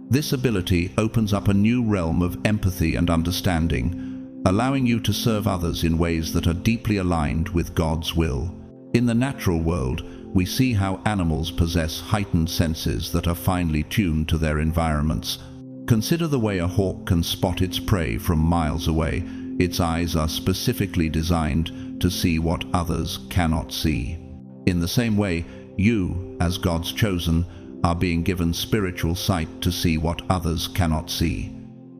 This ability opens up a new realm of empathy and understanding, allowing you to serve others in ways that are deeply aligned with God's will. In the natural world, we see how animals possess heightened senses that are finely tuned to their environments. Consider the way a hawk can spot its prey from miles away. Its eyes are specifically designed to see what others cannot see. In the same way, you, as God's chosen, are being given spiritual sight to see what others cannot see.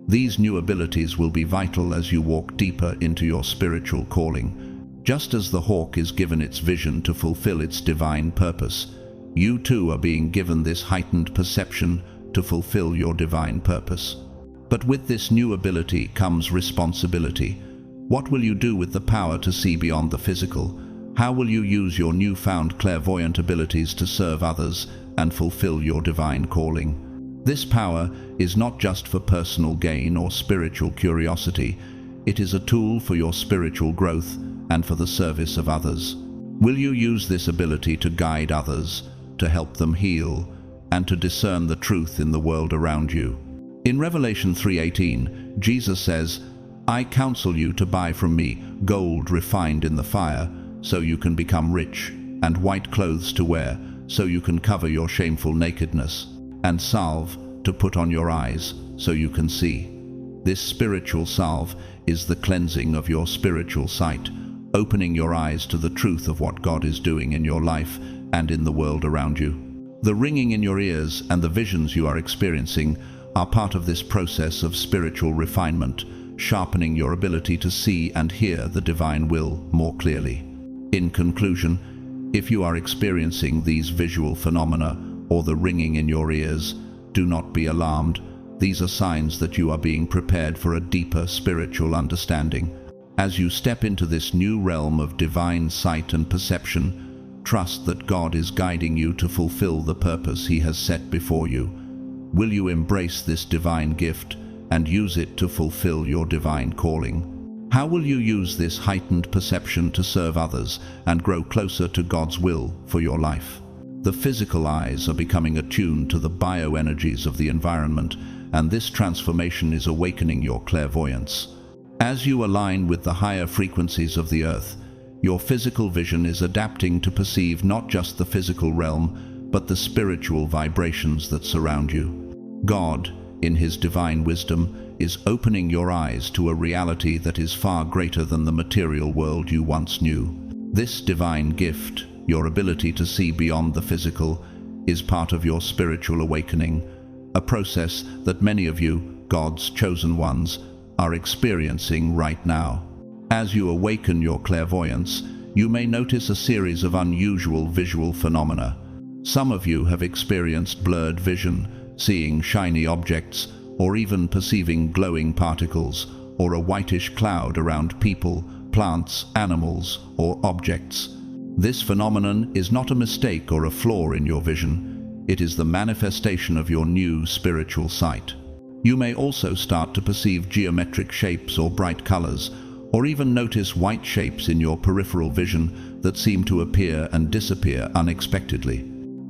These new abilities will be vital as you walk deeper into your spiritual calling. Just as the hawk is given its vision to fulfill its divine purpose, you too are being given this heightened perception to fulfill your divine purpose. But with this new ability comes responsibility. What will you do with the power to see beyond the physical? How will you use your newfound clairvoyant abilities to serve others and fulfill your divine calling? This power is not just for personal gain or spiritual curiosity. It is a tool for your spiritual growth and for the service of others. Will you use this ability to guide others, to help them heal, and to discern the truth in the world around you? In Revelation 3:18, Jesus says, "I counsel you to buy from me gold refined in the fire, so you can become rich, and white clothes to wear, so you can cover your shameful nakedness, and salve to put on your eyes, so you can see." This spiritual salve is the cleansing of your spiritual sight, opening your eyes to the truth of what God is doing in your life and in the world around you. The ringing in your ears and the visions you are experiencing are part of this process of spiritual refinement, sharpening your ability to see and hear the divine will more clearly. In conclusion, if you are experiencing these visual phenomena or the ringing in your ears, do not be alarmed. These are signs that you are being prepared for a deeper spiritual understanding. As you step into this new realm of divine sight and perception, trust that God is guiding you to fulfill the purpose He has set before you. Will you embrace this divine gift and use it to fulfill your divine calling? How will you use this heightened perception to serve others and grow closer to God's will for your life? The physical eyes are becoming attuned to the bioenergies of the environment, and this transformation is awakening your clairvoyance. As you align with the higher frequencies of the earth, your physical vision is adapting to perceive not just the physical realm, but the spiritual vibrations that surround you. God, in His divine wisdom, is opening your eyes to a reality that is far greater than the material world you once knew. This divine gift, your ability to see beyond the physical, is part of your spiritual awakening, a process that many of you, God's chosen ones, are experiencing right now. As you awaken your clairvoyance, you may notice a series of unusual visual phenomena. Some of you have experienced blurred vision, seeing shiny objects, or even perceiving glowing particles, or a whitish cloud around people, plants, animals, or objects. This phenomenon is not a mistake or a flaw in your vision. It is the manifestation of your new spiritual sight. You may also start to perceive geometric shapes or bright colors, or even notice white shapes in your peripheral vision that seem to appear and disappear unexpectedly.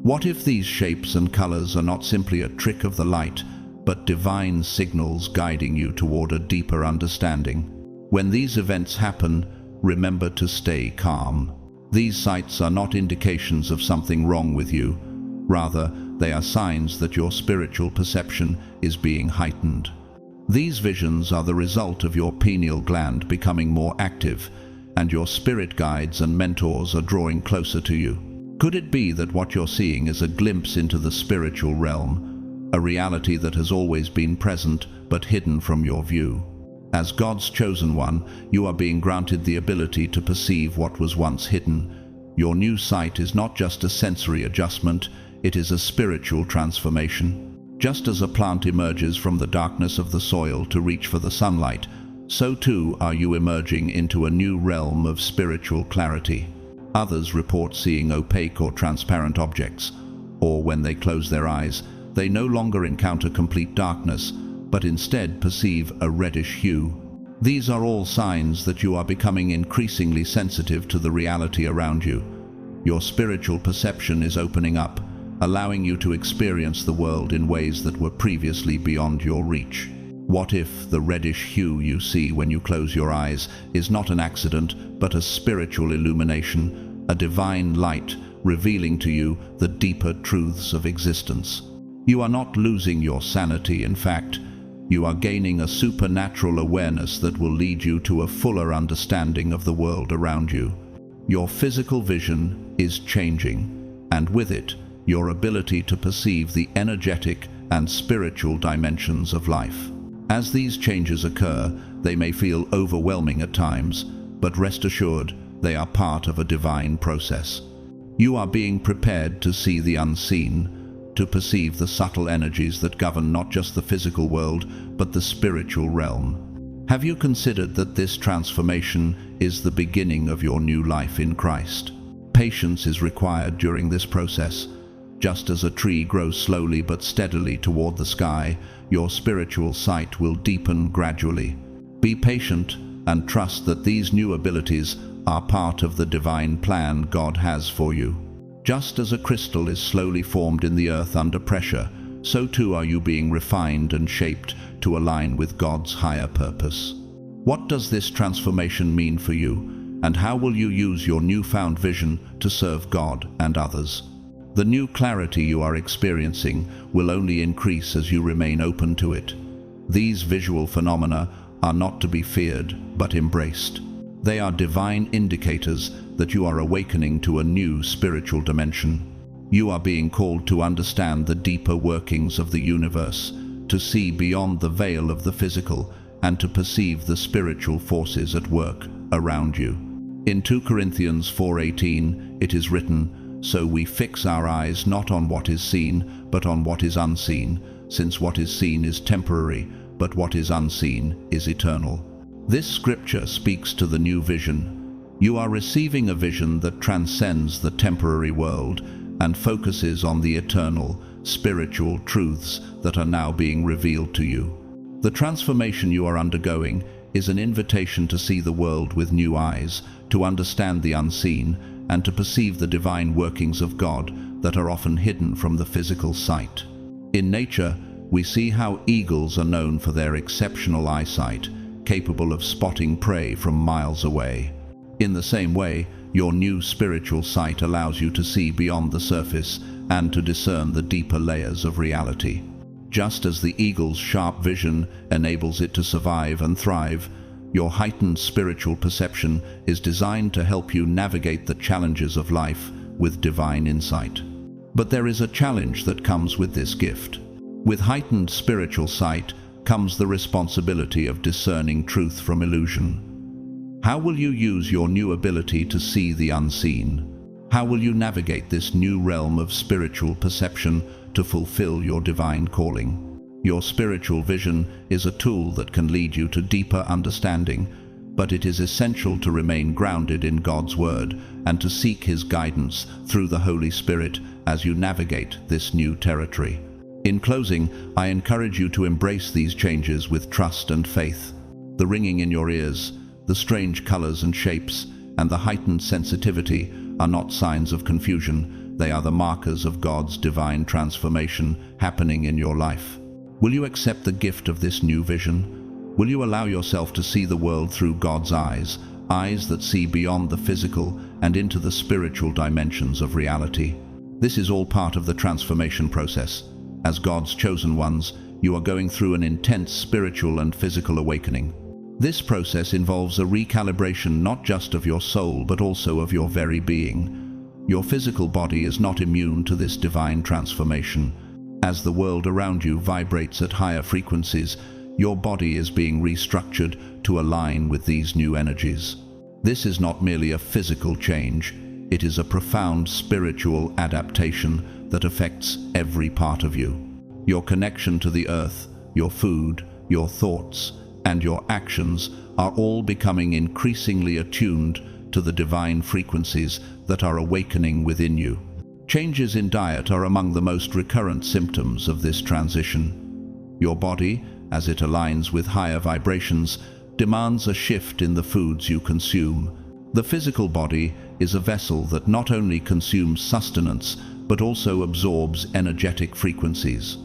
What if these shapes and colors are not simply a trick of the light, but divine signals guiding you toward a deeper understanding? When these events happen, remember to stay calm. These sights are not indications of something wrong with you. Rather, they are signs that your spiritual perception is being heightened. These visions are the result of your pineal gland becoming more active, and your spirit guides and mentors are drawing closer to you. Could it be that what you're seeing is a glimpse into the spiritual realm, a reality that has always been present but hidden from your view? As God's chosen one, you are being granted the ability to perceive what was once hidden. Your new sight is not just a sensory adjustment, it is a spiritual transformation. Just as a plant emerges from the darkness of the soil to reach for the sunlight, so too are you emerging into a new realm of spiritual clarity. Others report seeing opaque or transparent objects, or when they close their eyes, they no longer encounter complete darkness, but instead perceive a reddish hue. These are all signs that you are becoming increasingly sensitive to the reality around you. Your spiritual perception is opening up, allowing you to experience the world in ways that were previously beyond your reach. What if the reddish hue you see when you close your eyes is not an accident, but a spiritual illumination, a divine light revealing to you the deeper truths of existence? You are not losing your sanity, in fact, you are gaining a supernatural awareness that will lead you to a fuller understanding of the world around you. Your physical vision is changing, and with it, your ability to perceive the energetic and spiritual dimensions of life. As these changes occur, they may feel overwhelming at times, but rest assured, they are part of a divine process. You are being prepared to see the unseen, to perceive the subtle energies that govern not just the physical world, but the spiritual realm. Have you considered that this transformation is the beginning of your new life in Christ? Patience is required during this process. Just as a tree grows slowly but steadily toward the sky, your spiritual sight will deepen gradually. Be patient and trust that these new abilities are part of the divine plan God has for you. Just as a crystal is slowly formed in the earth under pressure, so too are you being refined and shaped to align with God's higher purpose. What does this transformation mean for you, and how will you use your newfound vision to serve God and others? The new clarity you are experiencing will only increase as you remain open to it. These visual phenomena are not to be feared, but embraced. They are divine indicators that you are awakening to a new spiritual dimension. You are being called to understand the deeper workings of the universe, to see beyond the veil of the physical, and to perceive the spiritual forces at work around you. In 2 Corinthians 4:18, it is written, "So we fix our eyes not on what is seen, but on what is unseen, since what is seen is temporary, but what is unseen is eternal." This scripture speaks to the new vision. You are receiving a vision that transcends the temporary world and focuses on the eternal, spiritual truths that are now being revealed to you. The transformation you are undergoing is an invitation to see the world with new eyes, to understand the unseen, and to perceive the divine workings of God that are often hidden from the physical sight. In nature, we see how eagles are known for their exceptional eyesight, capable of spotting prey from miles away. In the same way, your new spiritual sight allows you to see beyond the surface and to discern the deeper layers of reality. Just as the eagle's sharp vision enables it to survive and thrive, your heightened spiritual perception is designed to help you navigate the challenges of life with divine insight. But there is a challenge that comes with this gift. With heightened spiritual sight comes the responsibility of discerning truth from illusion. How will you use your new ability to see the unseen? How will you navigate this new realm of spiritual perception to fulfill your divine calling? Your spiritual vision is a tool that can lead you to deeper understanding, but it is essential to remain grounded in God's Word and to seek His guidance through the Holy Spirit as you navigate this new territory. In closing, I encourage you to embrace these changes with trust and faith. The ringing in your ears, the strange colors and shapes, and the heightened sensitivity are not signs of confusion. They are the markers of God's divine transformation happening in your life. Will you accept the gift of this new vision? Will you allow yourself to see the world through God's eyes, eyes that see beyond the physical and into the spiritual dimensions of reality? This is all part of the transformation process. As God's chosen ones, you are going through an intense spiritual and physical awakening. This process involves a recalibration not just of your soul, but also of your very being. Your physical body is not immune to this divine transformation. As the world around you vibrates at higher frequencies, your body is being restructured to align with these new energies. This is not merely a physical change, it is a profound spiritual adaptation that affects every part of you. Your connection to the earth, your food, your thoughts, and your actions are all becoming increasingly attuned to the divine frequencies that are awakening within you. Changes in diet are among the most recurrent symptoms of this transition. Your body, as it aligns with higher vibrations, demands a shift in the foods you consume. The physical body is a vessel that not only consumes sustenance, but also absorbs energetic frequencies.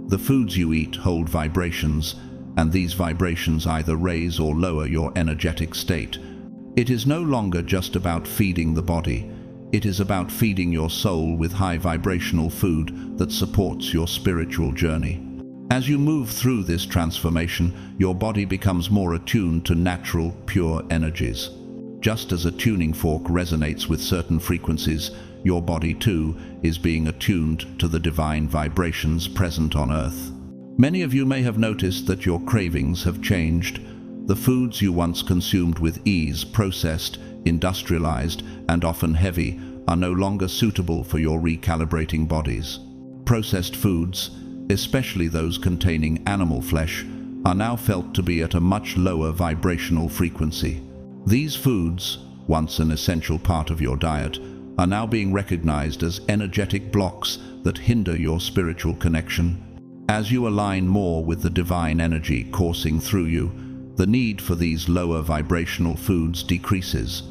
The foods you eat hold vibrations, and these vibrations either raise or lower your energetic state. It is no longer just about feeding the body. It is about feeding your soul with high vibrational food that supports your spiritual journey. As you move through this transformation, your body becomes more attuned to natural, pure energies. Just as a tuning fork resonates with certain frequencies, your body too is being attuned to the divine vibrations present on Earth. Many of you may have noticed that your cravings have changed. The foods you once consumed with ease, processed, industrialized, and often heavy, are no longer suitable for your recalibrating bodies. Processed foods, especially those containing animal flesh, are now felt to be at a much lower vibrational frequency. These foods, once an essential part of your diet, are now being recognized as energetic blocks that hinder your spiritual connection. As you align more with the divine energy coursing through you, the need for these lower vibrational foods decreases.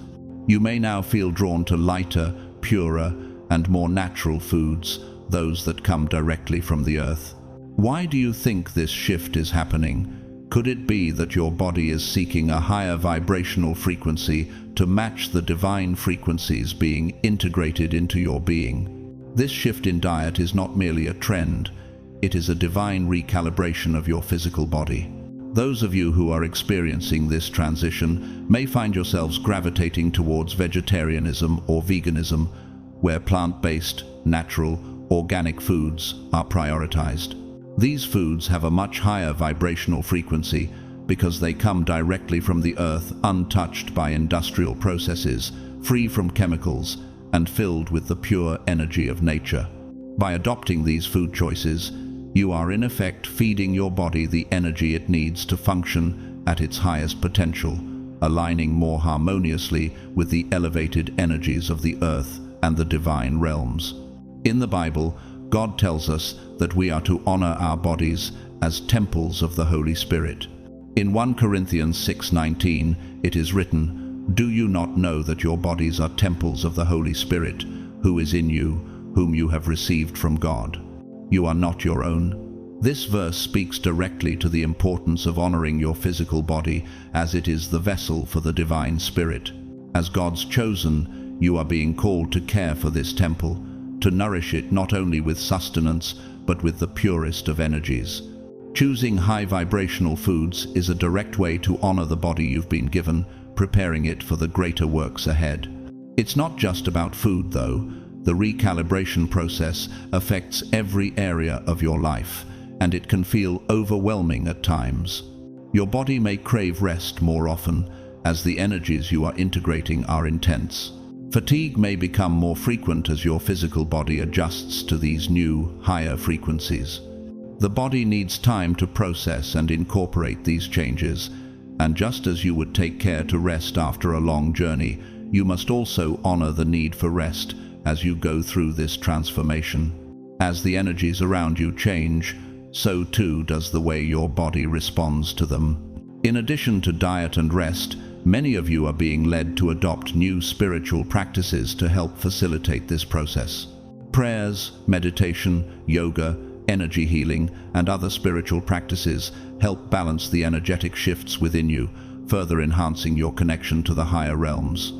You may now feel drawn to lighter, purer, and more natural foods, those that come directly from the earth. Why do you think this shift is happening? Could it be that your body is seeking a higher vibrational frequency to match the divine frequencies being integrated into your being? This shift in diet is not merely a trend, it is a divine recalibration of your physical body. Those of you who are experiencing this transition may find yourselves gravitating towards vegetarianism or veganism, where plant-based, natural, organic foods are prioritized. These foods have a much higher vibrational frequency because they come directly from the earth, untouched by industrial processes, free from chemicals, and filled with the pure energy of nature. By adopting these food choices, you are in effect feeding your body the energy it needs to function at its highest potential, aligning more harmoniously with the elevated energies of the earth and the divine realms. In the Bible, God tells us that we are to honor our bodies as temples of the Holy Spirit. In 1 Corinthians 6:19, it is written, "Do you not know that your bodies are temples of the Holy Spirit, who is in you, whom you have received from God? You are not your own." This verse speaks directly to the importance of honoring your physical body, as it is the vessel for the divine spirit. As God's chosen, you are being called to care for this temple, to nourish it not only with sustenance, but with the purest of energies. Choosing high vibrational foods is a direct way to honor the body you've been given, preparing it for the greater works ahead. It's not just about food, though. The recalibration process affects every area of your life, and it can feel overwhelming at times. Your body may crave rest more often, as the energies you are integrating are intense. Fatigue may become more frequent as your physical body adjusts to these new, higher frequencies. The body needs time to process and incorporate these changes, and just as you would take care to rest after a long journey, you must also honor the need for rest as you go through this transformation. As the energies around you change, so too does the way your body responds to them. In addition to diet and rest, many of you are being led to adopt new spiritual practices to help facilitate this process. Prayers, meditation, yoga, energy healing, and other spiritual practices help balance the energetic shifts within you, further enhancing your connection to the higher realms.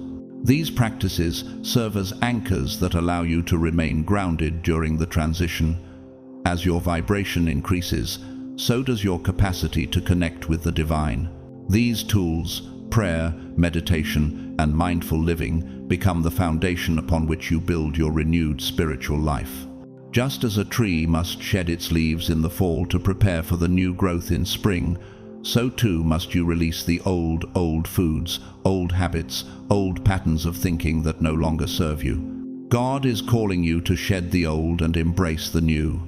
These practices serve as anchors that allow you to remain grounded during the transition. As your vibration increases, so does your capacity to connect with the divine. These tools, prayer, meditation, and mindful living, become the foundation upon which you build your renewed spiritual life. Just as a tree must shed its leaves in the fall to prepare for the new growth in spring, so too must you release the old foods, old habits, old patterns of thinking that no longer serve you. God is calling you to shed the old and embrace the new.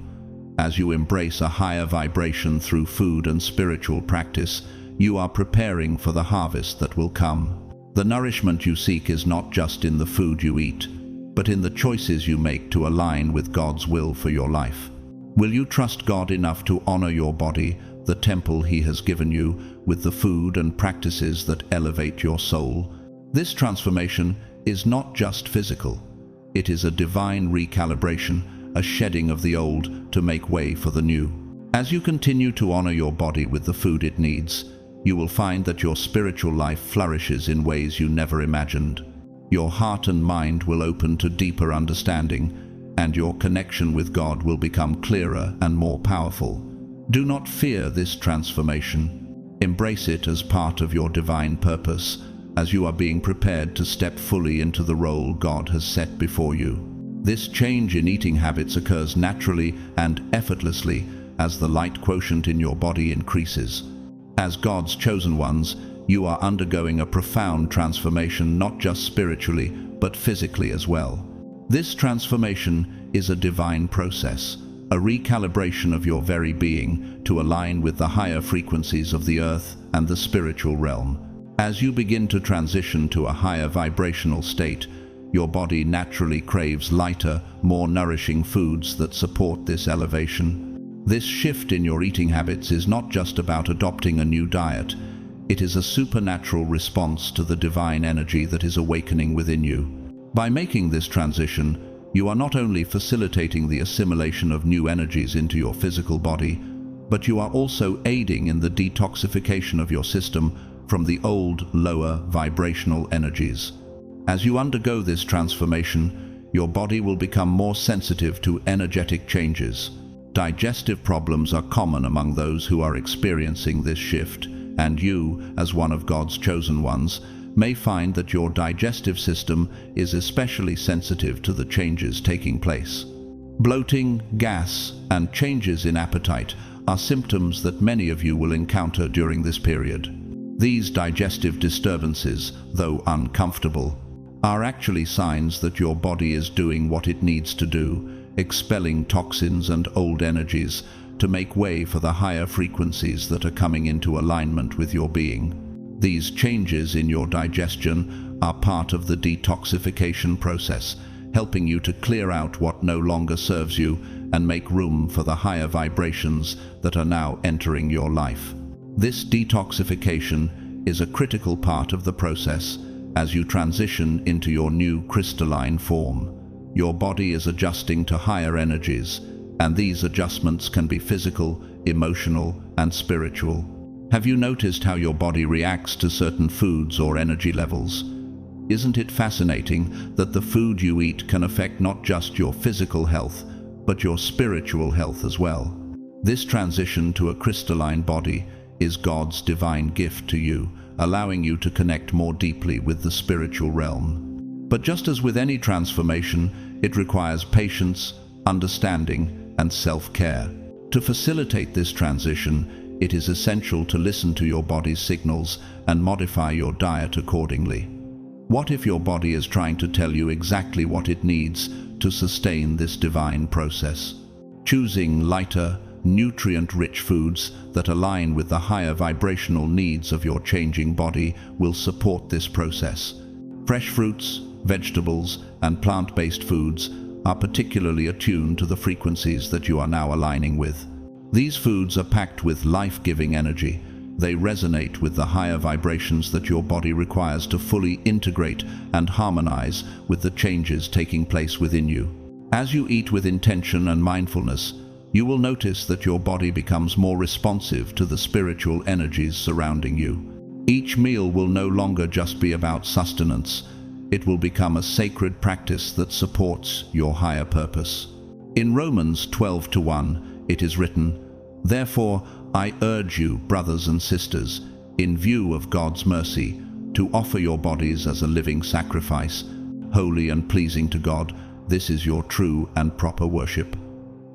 As you embrace a higher vibration through food and spiritual practice, you are preparing for the harvest that will come. The nourishment you seek is not just in the food you eat, but in the choices you make to align with God's will for your life. Will you trust God enough to honor your body, the temple He has given you, with the food and practices that elevate your soul? This transformation is not just physical. It is a divine recalibration, a shedding of the old to make way for the new. As you continue to honor your body with the food it needs, you will find that your spiritual life flourishes in ways you never imagined. Your heart and mind will open to deeper understanding, and your connection with God will become clearer and more powerful. Do not fear this transformation. Embrace it as part of your divine purpose, as you are being prepared to step fully into the role God has set before you. This change in eating habits occurs naturally and effortlessly as the light quotient in your body increases. As God's chosen ones, you are undergoing a profound transformation, not just spiritually, but physically as well. This transformation is a divine process, a recalibration of your very being to align with the higher frequencies of the earth and the spiritual realm. As you begin to transition to a higher vibrational state, your body naturally craves lighter, more nourishing foods that support this elevation. This shift in your eating habits is not just about adopting a new diet. It is a supernatural response to the divine energy that is awakening within you. By making this transition, you are not only facilitating the assimilation of new energies into your physical body, but you are also aiding in the detoxification of your system from the old, lower vibrational energies. As you undergo this transformation, your body will become more sensitive to energetic changes. Digestive problems are common among those who are experiencing this shift, and you, as one of God's chosen ones, may find that your digestive system is especially sensitive to the changes taking place. Bloating, gas, and changes in appetite are symptoms that many of you will encounter during this period. These digestive disturbances, though uncomfortable, are actually signs that your body is doing what it needs to do, expelling toxins and old energies to make way for the higher frequencies that are coming into alignment with your being. These changes in your digestion are part of the detoxification process, helping you to clear out what no longer serves you and make room for the higher vibrations that are now entering your life. This detoxification is a critical part of the process as you transition into your new crystalline form. Your body is adjusting to higher energies, and these adjustments can be physical, emotional, and spiritual. Have you noticed how your body reacts to certain foods or energy levels? Isn't it fascinating that the food you eat can affect not just your physical health, but your spiritual health as well? This transition to a crystalline body is God's divine gift to you, allowing you to connect more deeply with the spiritual realm. But just as with any transformation, it requires patience, understanding, and self-care. To facilitate this transition, it is essential to listen to your body's signals and modify your diet accordingly. What if your body is trying to tell you exactly what it needs to sustain this divine process? Choosing lighter, nutrient-rich foods that align with the higher vibrational needs of your changing body will support this process. Fresh fruits, vegetables, and plant-based foods are particularly attuned to the frequencies that you are now aligning with. These foods are packed with life-giving energy. They resonate with the higher vibrations that your body requires to fully integrate and harmonize with the changes taking place within you. As you eat with intention and mindfulness, you will notice that your body becomes more responsive to the spiritual energies surrounding you. Each meal will no longer just be about sustenance. It will become a sacred practice that supports your higher purpose. In Romans 12:1, it is written, "Therefore, I urge you, brothers and sisters, in view of God's mercy, to offer your bodies as a living sacrifice, holy and pleasing to God. This is your true and proper worship."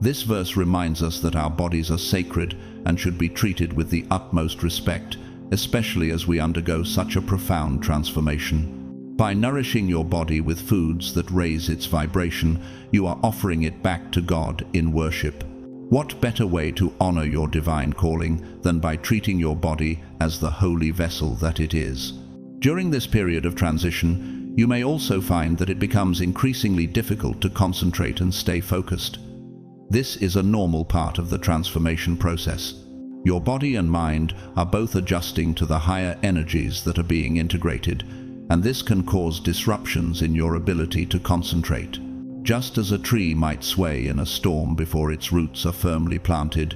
This verse reminds us that our bodies are sacred and should be treated with the utmost respect, especially as we undergo such a profound transformation. By nourishing your body with foods that raise its vibration, you are offering it back to God in worship. What better way to honor your divine calling than by treating your body as the holy vessel that it is? During this period of transition, you may also find that it becomes increasingly difficult to concentrate and stay focused. This is a normal part of the transformation process. Your body and mind are both adjusting to the higher energies that are being integrated, and this can cause disruptions in your ability to concentrate. Just as a tree might sway in a storm before its roots are firmly planted,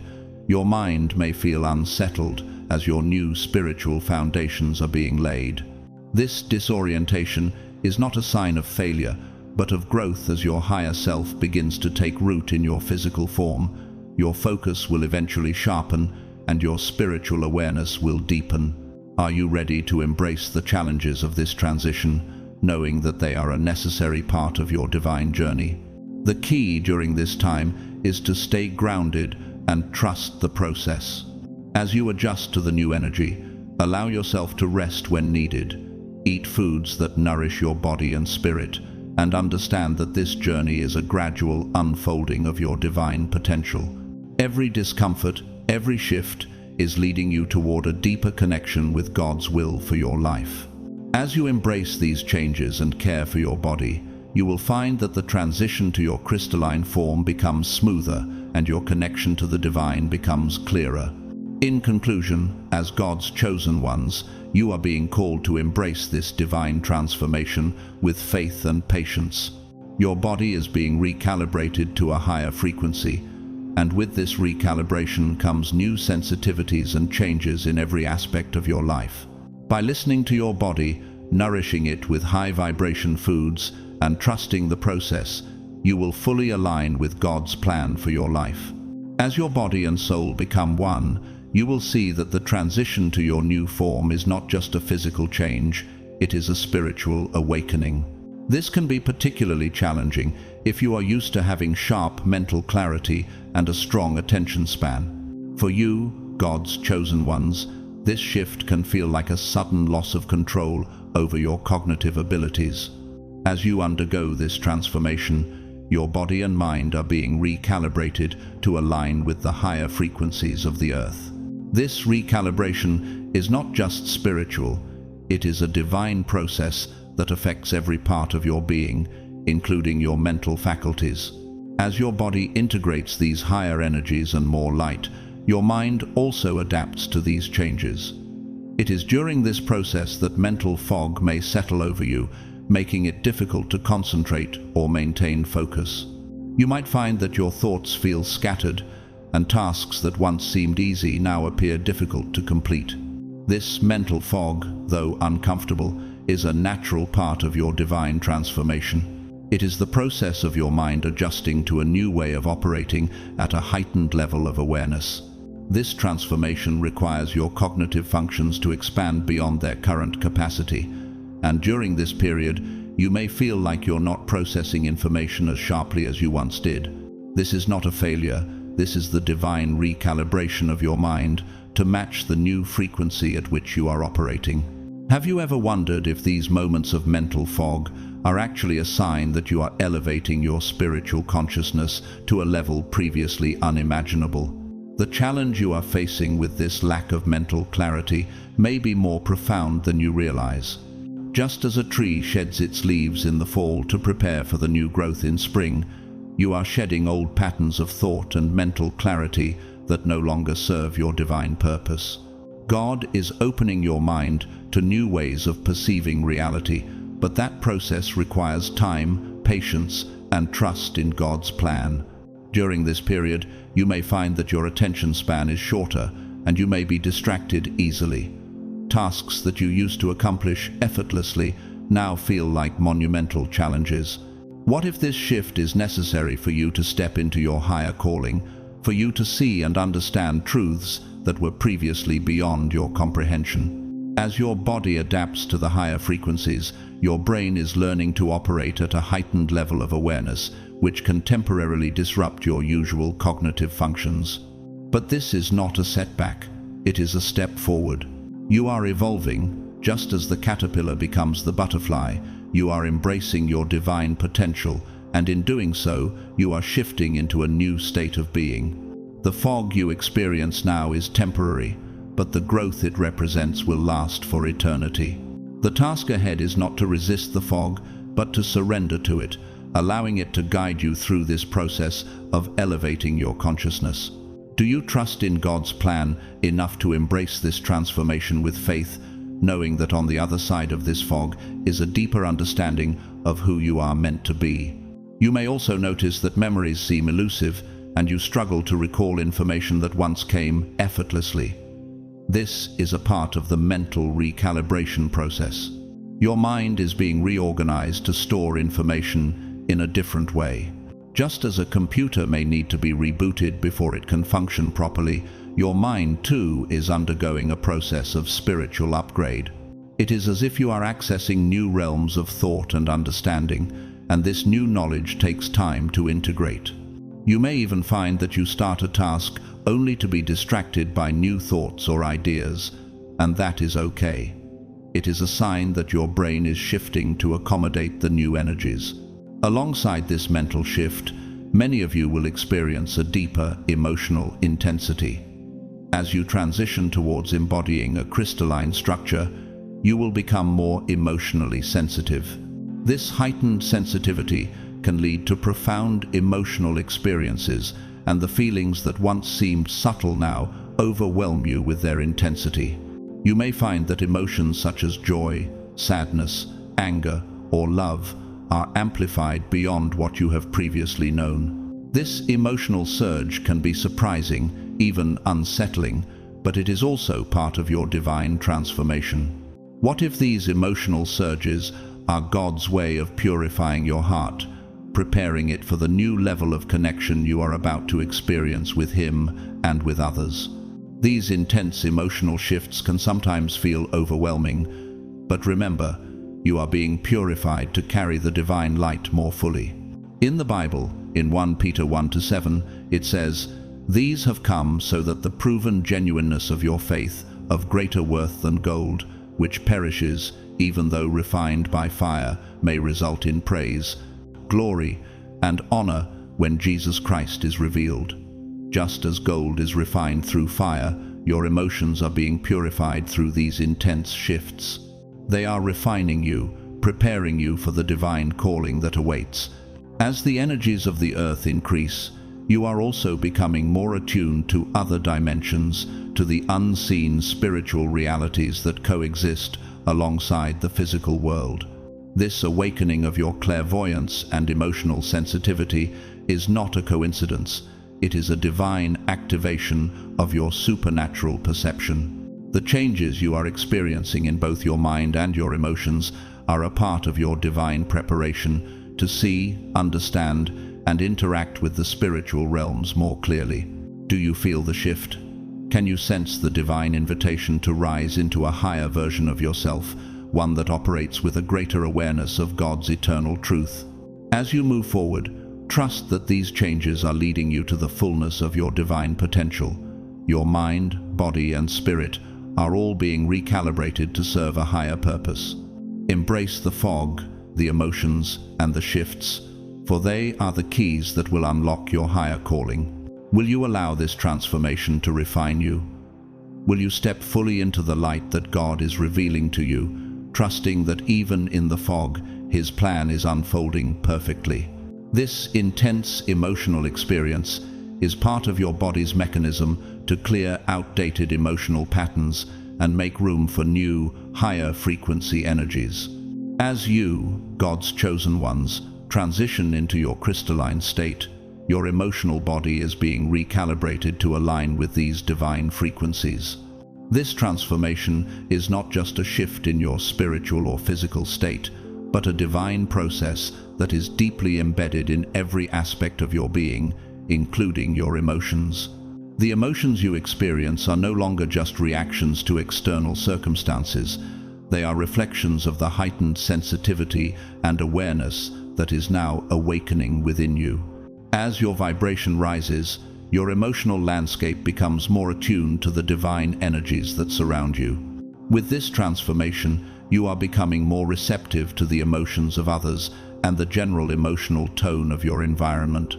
your mind may feel unsettled as your new spiritual foundations are being laid. This disorientation is not a sign of failure, but of growth. As your higher self begins to take root in your physical form, your focus will eventually sharpen and your spiritual awareness will deepen. Are you ready to embrace the challenges of this transition, knowing that they are a necessary part of your divine journey? The key during this time is to stay grounded and trust the process. As you adjust to the new energy, allow yourself to rest when needed. Eat foods that nourish your body and spirit, and understand that this journey is a gradual unfolding of your divine potential. Every discomfort, every shift, is leading you toward a deeper connection with God's will for your life. As you embrace these changes and care for your body, you will find that the transition to your crystalline form becomes smoother and your connection to the divine becomes clearer. In conclusion, as God's chosen ones, you are being called to embrace this divine transformation with faith and patience. Your body is being recalibrated to a higher frequency, and with this recalibration comes new sensitivities and changes in every aspect of your life. By listening to your body, nourishing it with high vibration foods, and trusting the process, you will fully align with God's plan for your life. As your body and soul become one, you will see that the transition to your new form is not just a physical change, it is a spiritual awakening. This can be particularly challenging if you are used to having sharp mental clarity and a strong attention span. For you, God's chosen ones, this shift can feel like a sudden loss of control over your cognitive abilities. As you undergo this transformation, your body and mind are being recalibrated to align with the higher frequencies of the earth. This recalibration is not just spiritual, it is a divine process that affects every part of your being, including your mental faculties. As your body integrates these higher energies and more light, your mind also adapts to these changes. It is during this process that mental fog may settle over you, making it difficult to concentrate or maintain focus. You might find that your thoughts feel scattered, and tasks that once seemed easy now appear difficult to complete. This mental fog, though uncomfortable, is a natural part of your divine transformation. It is the process of your mind adjusting to a new way of operating at a heightened level of awareness. This transformation requires your cognitive functions to expand beyond their current capacity, and during this period, you may feel like you're not processing information as sharply as you once did. This is not a failure, this is the divine recalibration of your mind to match the new frequency at which you are operating. Have you ever wondered if these moments of mental fog are actually a sign that you are elevating your spiritual consciousness to a level previously unimaginable? The challenge you are facing with this lack of mental clarity may be more profound than you realize. Just as a tree sheds its leaves in the fall to prepare for the new growth in spring, you are shedding old patterns of thought and mental clarity that no longer serve your divine purpose. God is opening your mind to new ways of perceiving reality, but that process requires time, patience, and trust in God's plan. During this period, you may find that your attention span is shorter, and you may be distracted easily. Tasks that you used to accomplish effortlessly now feel like monumental challenges. What if this shift is necessary for you to step into your higher calling, for you to see and understand truths that were previously beyond your comprehension? As your body adapts to the higher frequencies, your brain is learning to operate at a heightened level of awareness, which can temporarily disrupt your usual cognitive functions. But this is not a setback, it is a step forward. You are evolving, just as the caterpillar becomes the butterfly. You are embracing your divine potential, and in doing so, you are shifting into a new state of being. The fog you experience now is temporary, but the growth it represents will last for eternity. The task ahead is not to resist the fog, but to surrender to it, allowing it to guide you through this process of elevating your consciousness. Do you trust in God's plan enough to embrace this transformation with faith, knowing that on the other side of this fog is a deeper understanding of who you are meant to be? You may also notice that memories seem elusive, and you struggle to recall information that once came effortlessly. This is a part of the mental recalibration process. Your mind is being reorganized to store information in a different way. Just as a computer may need to be rebooted before it can function properly, your mind too is undergoing a process of spiritual upgrade. It is as if you are accessing new realms of thought and understanding, and this new knowledge takes time to integrate. You may even find that you start a task only to be distracted by new thoughts or ideas, and that is okay. It is a sign that your brain is shifting to accommodate the new energies. Alongside this mental shift, many of you will experience a deeper emotional intensity. As you transition towards embodying a crystalline structure, you will become more emotionally sensitive. This heightened sensitivity can lead to profound emotional experiences, and the feelings that once seemed subtle now overwhelm you with their intensity. You may find that emotions such as joy, sadness, anger, or love are amplified beyond what you have previously known. This emotional surge can be surprising, even unsettling, but it is also part of your divine transformation. What if these emotional surges are God's way of purifying your heart, preparing it for the new level of connection you are about to experience with Him and with others? These intense emotional shifts can sometimes feel overwhelming, but remember, you are being purified to carry the divine light more fully. In the Bible, in 1 Peter 1-7, it says, "These have come so that the proven genuineness of your faith, of greater worth than gold, which perishes, even though refined by fire, may result in praise, glory, and honor when Jesus Christ is revealed." Just as gold is refined through fire, your emotions are being purified through these intense shifts. They are refining you, preparing you for the divine calling that awaits. As the energies of the earth increase, you are also becoming more attuned to other dimensions, to the unseen spiritual realities that coexist alongside the physical world. This awakening of your clairvoyance and emotional sensitivity is not a coincidence. It is a divine activation of your supernatural perception. The changes you are experiencing in both your mind and your emotions are a part of your divine preparation to see, understand, and interact with the spiritual realms more clearly. Do you feel the shift? Can you sense the divine invitation to rise into a higher version of yourself, one that operates with a greater awareness of God's eternal truth? As you move forward, trust that these changes are leading you to the fullness of your divine potential. Your mind, body, and spirit are all being recalibrated to serve a higher purpose. Embrace the fog, the emotions, and the shifts, for they are the keys that will unlock your higher calling. Will you allow this transformation to refine you? Will you step fully into the light that God is revealing to you, trusting that even in the fog, His plan is unfolding perfectly? This intense emotional experience is part of your body's mechanism to clear outdated emotional patterns and make room for new, higher frequency energies. As you, God's chosen ones, transition into your crystalline state, your emotional body is being recalibrated to align with these divine frequencies. This transformation is not just a shift in your spiritual or physical state, but a divine process that is deeply embedded in every aspect of your being, including your emotions. The emotions you experience are no longer just reactions to external circumstances. They are reflections of the heightened sensitivity and awareness that is now awakening within you. As your vibration rises, your emotional landscape becomes more attuned to the divine energies that surround you. With this transformation, you are becoming more receptive to the emotions of others and the general emotional tone of your environment.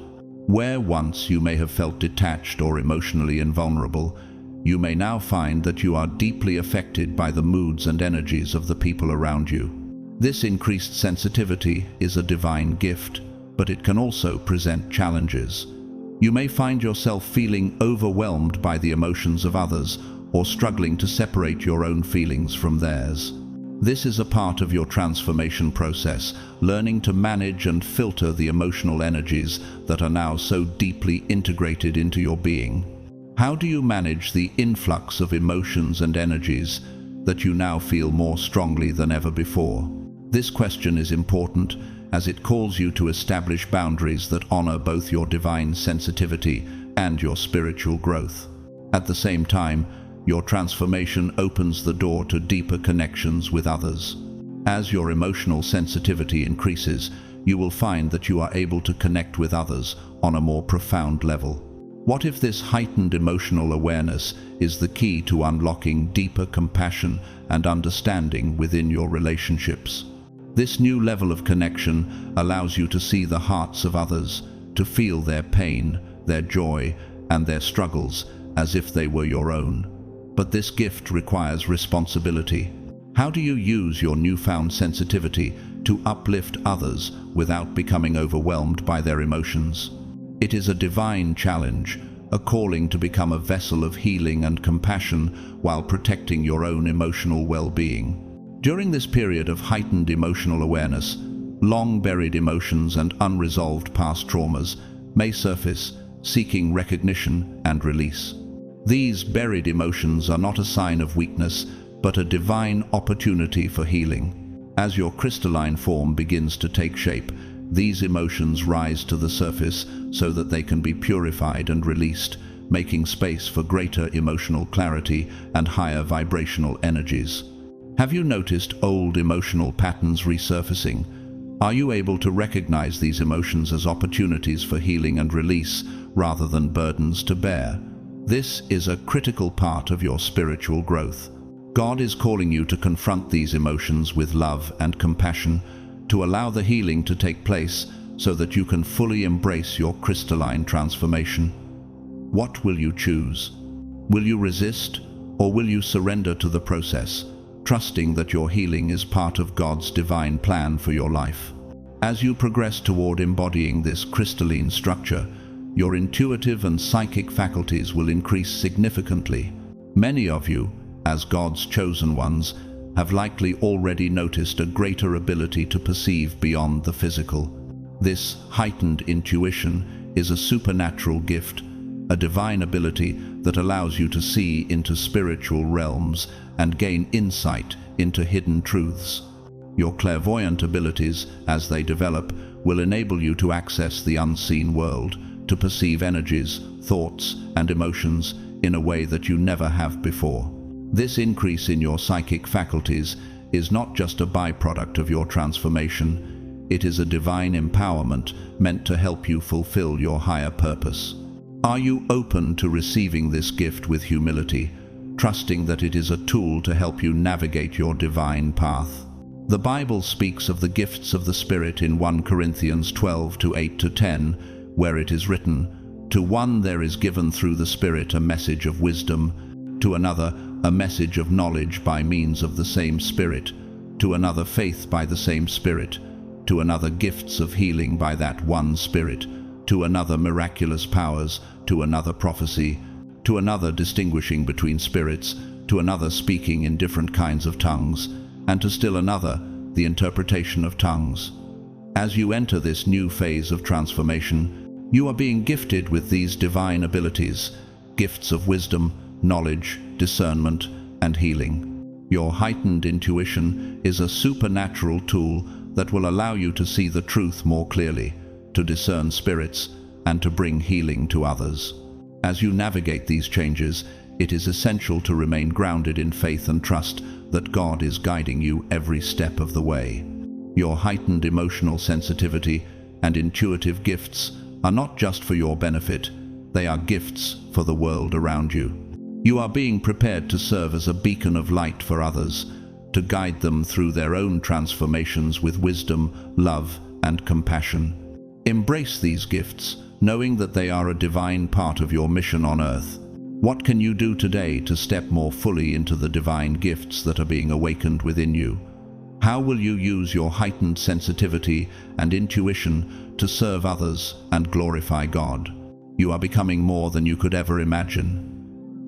Where once you may have felt detached or emotionally invulnerable, you may now find that you are deeply affected by the moods and energies of the people around you. This increased sensitivity is a divine gift, but it can also present challenges. You may find yourself feeling overwhelmed by the emotions of others or struggling to separate your own feelings from theirs. This is a part of your transformation process, learning to manage and filter the emotional energies that are now so deeply integrated into your being. How do you manage the influx of emotions and energies that you now feel more strongly than ever before? This question is important as it calls you to establish boundaries that honor both your divine sensitivity and your spiritual growth. At the same time, your transformation opens the door to deeper connections with others. As your emotional sensitivity increases, you will find that you are able to connect with others on a more profound level. What if this heightened emotional awareness is the key to unlocking deeper compassion and understanding within your relationships? This new level of connection allows you to see the hearts of others, to feel their pain, their joy, and their struggles as if they were your own. But this gift requires responsibility. How do you use your newfound sensitivity to uplift others without becoming overwhelmed by their emotions? It is a divine challenge, a calling to become a vessel of healing and compassion while protecting your own emotional well-being. During this period of heightened emotional awareness, long-buried emotions and unresolved past traumas may surface, seeking recognition and release. These buried emotions are not a sign of weakness, but a divine opportunity for healing. As your crystalline form begins to take shape, these emotions rise to the surface so that they can be purified and released, making space for greater emotional clarity and higher vibrational energies. Have you noticed old emotional patterns resurfacing? Are you able to recognize these emotions as opportunities for healing and release rather than burdens to bear? This is a critical part of your spiritual growth. God is calling you to confront these emotions with love and compassion, to allow the healing to take place so that you can fully embrace your crystalline transformation. What will you choose? Will you resist, or will you surrender to the process, trusting that your healing is part of God's divine plan for your life? As you progress toward embodying this crystalline structure, your intuitive and psychic faculties will increase significantly. Many of you, as God's chosen ones, have likely already noticed a greater ability to perceive beyond the physical. This heightened intuition is a supernatural gift, a divine ability that allows you to see into spiritual realms and gain insight into hidden truths. Your clairvoyant abilities, as they develop, will enable you to access the unseen world, to perceive energies, thoughts, and emotions in a way that you never have before. This increase in your psychic faculties is not just a byproduct of your transformation. It is a divine empowerment meant to help you fulfill your higher purpose. Are you open to receiving this gift with humility, trusting that it is a tool to help you navigate your divine path? The Bible speaks of the gifts of the Spirit in 1 Corinthians 12:8-10, where it is written, "To one there is given through the Spirit a message of wisdom, to another a message of knowledge by means of the same Spirit, to another faith by the same Spirit, to another gifts of healing by that one Spirit, to another miraculous powers, to another prophecy, to another distinguishing between spirits, to another speaking in different kinds of tongues, and to still another the interpretation of tongues." As you enter this new phase of transformation, you are being gifted with these divine abilities, gifts of wisdom, knowledge, discernment, and healing. Your heightened intuition is a supernatural tool that will allow you to see the truth more clearly, to discern spirits, and to bring healing to others. As you navigate these changes, it is essential to remain grounded in faith and trust that God is guiding you every step of the way. Your heightened emotional sensitivity and intuitive gifts are not just for your benefit, they are gifts for the world around you. You are being prepared to serve as a beacon of light for others, to guide them through their own transformations with wisdom, love, and compassion. Embrace these gifts, knowing that they are a divine part of your mission on earth. What can you do today to step more fully into the divine gifts that are being awakened within you? How will you use your heightened sensitivity and intuition to serve others and glorify God? You are becoming more than you could ever imagine.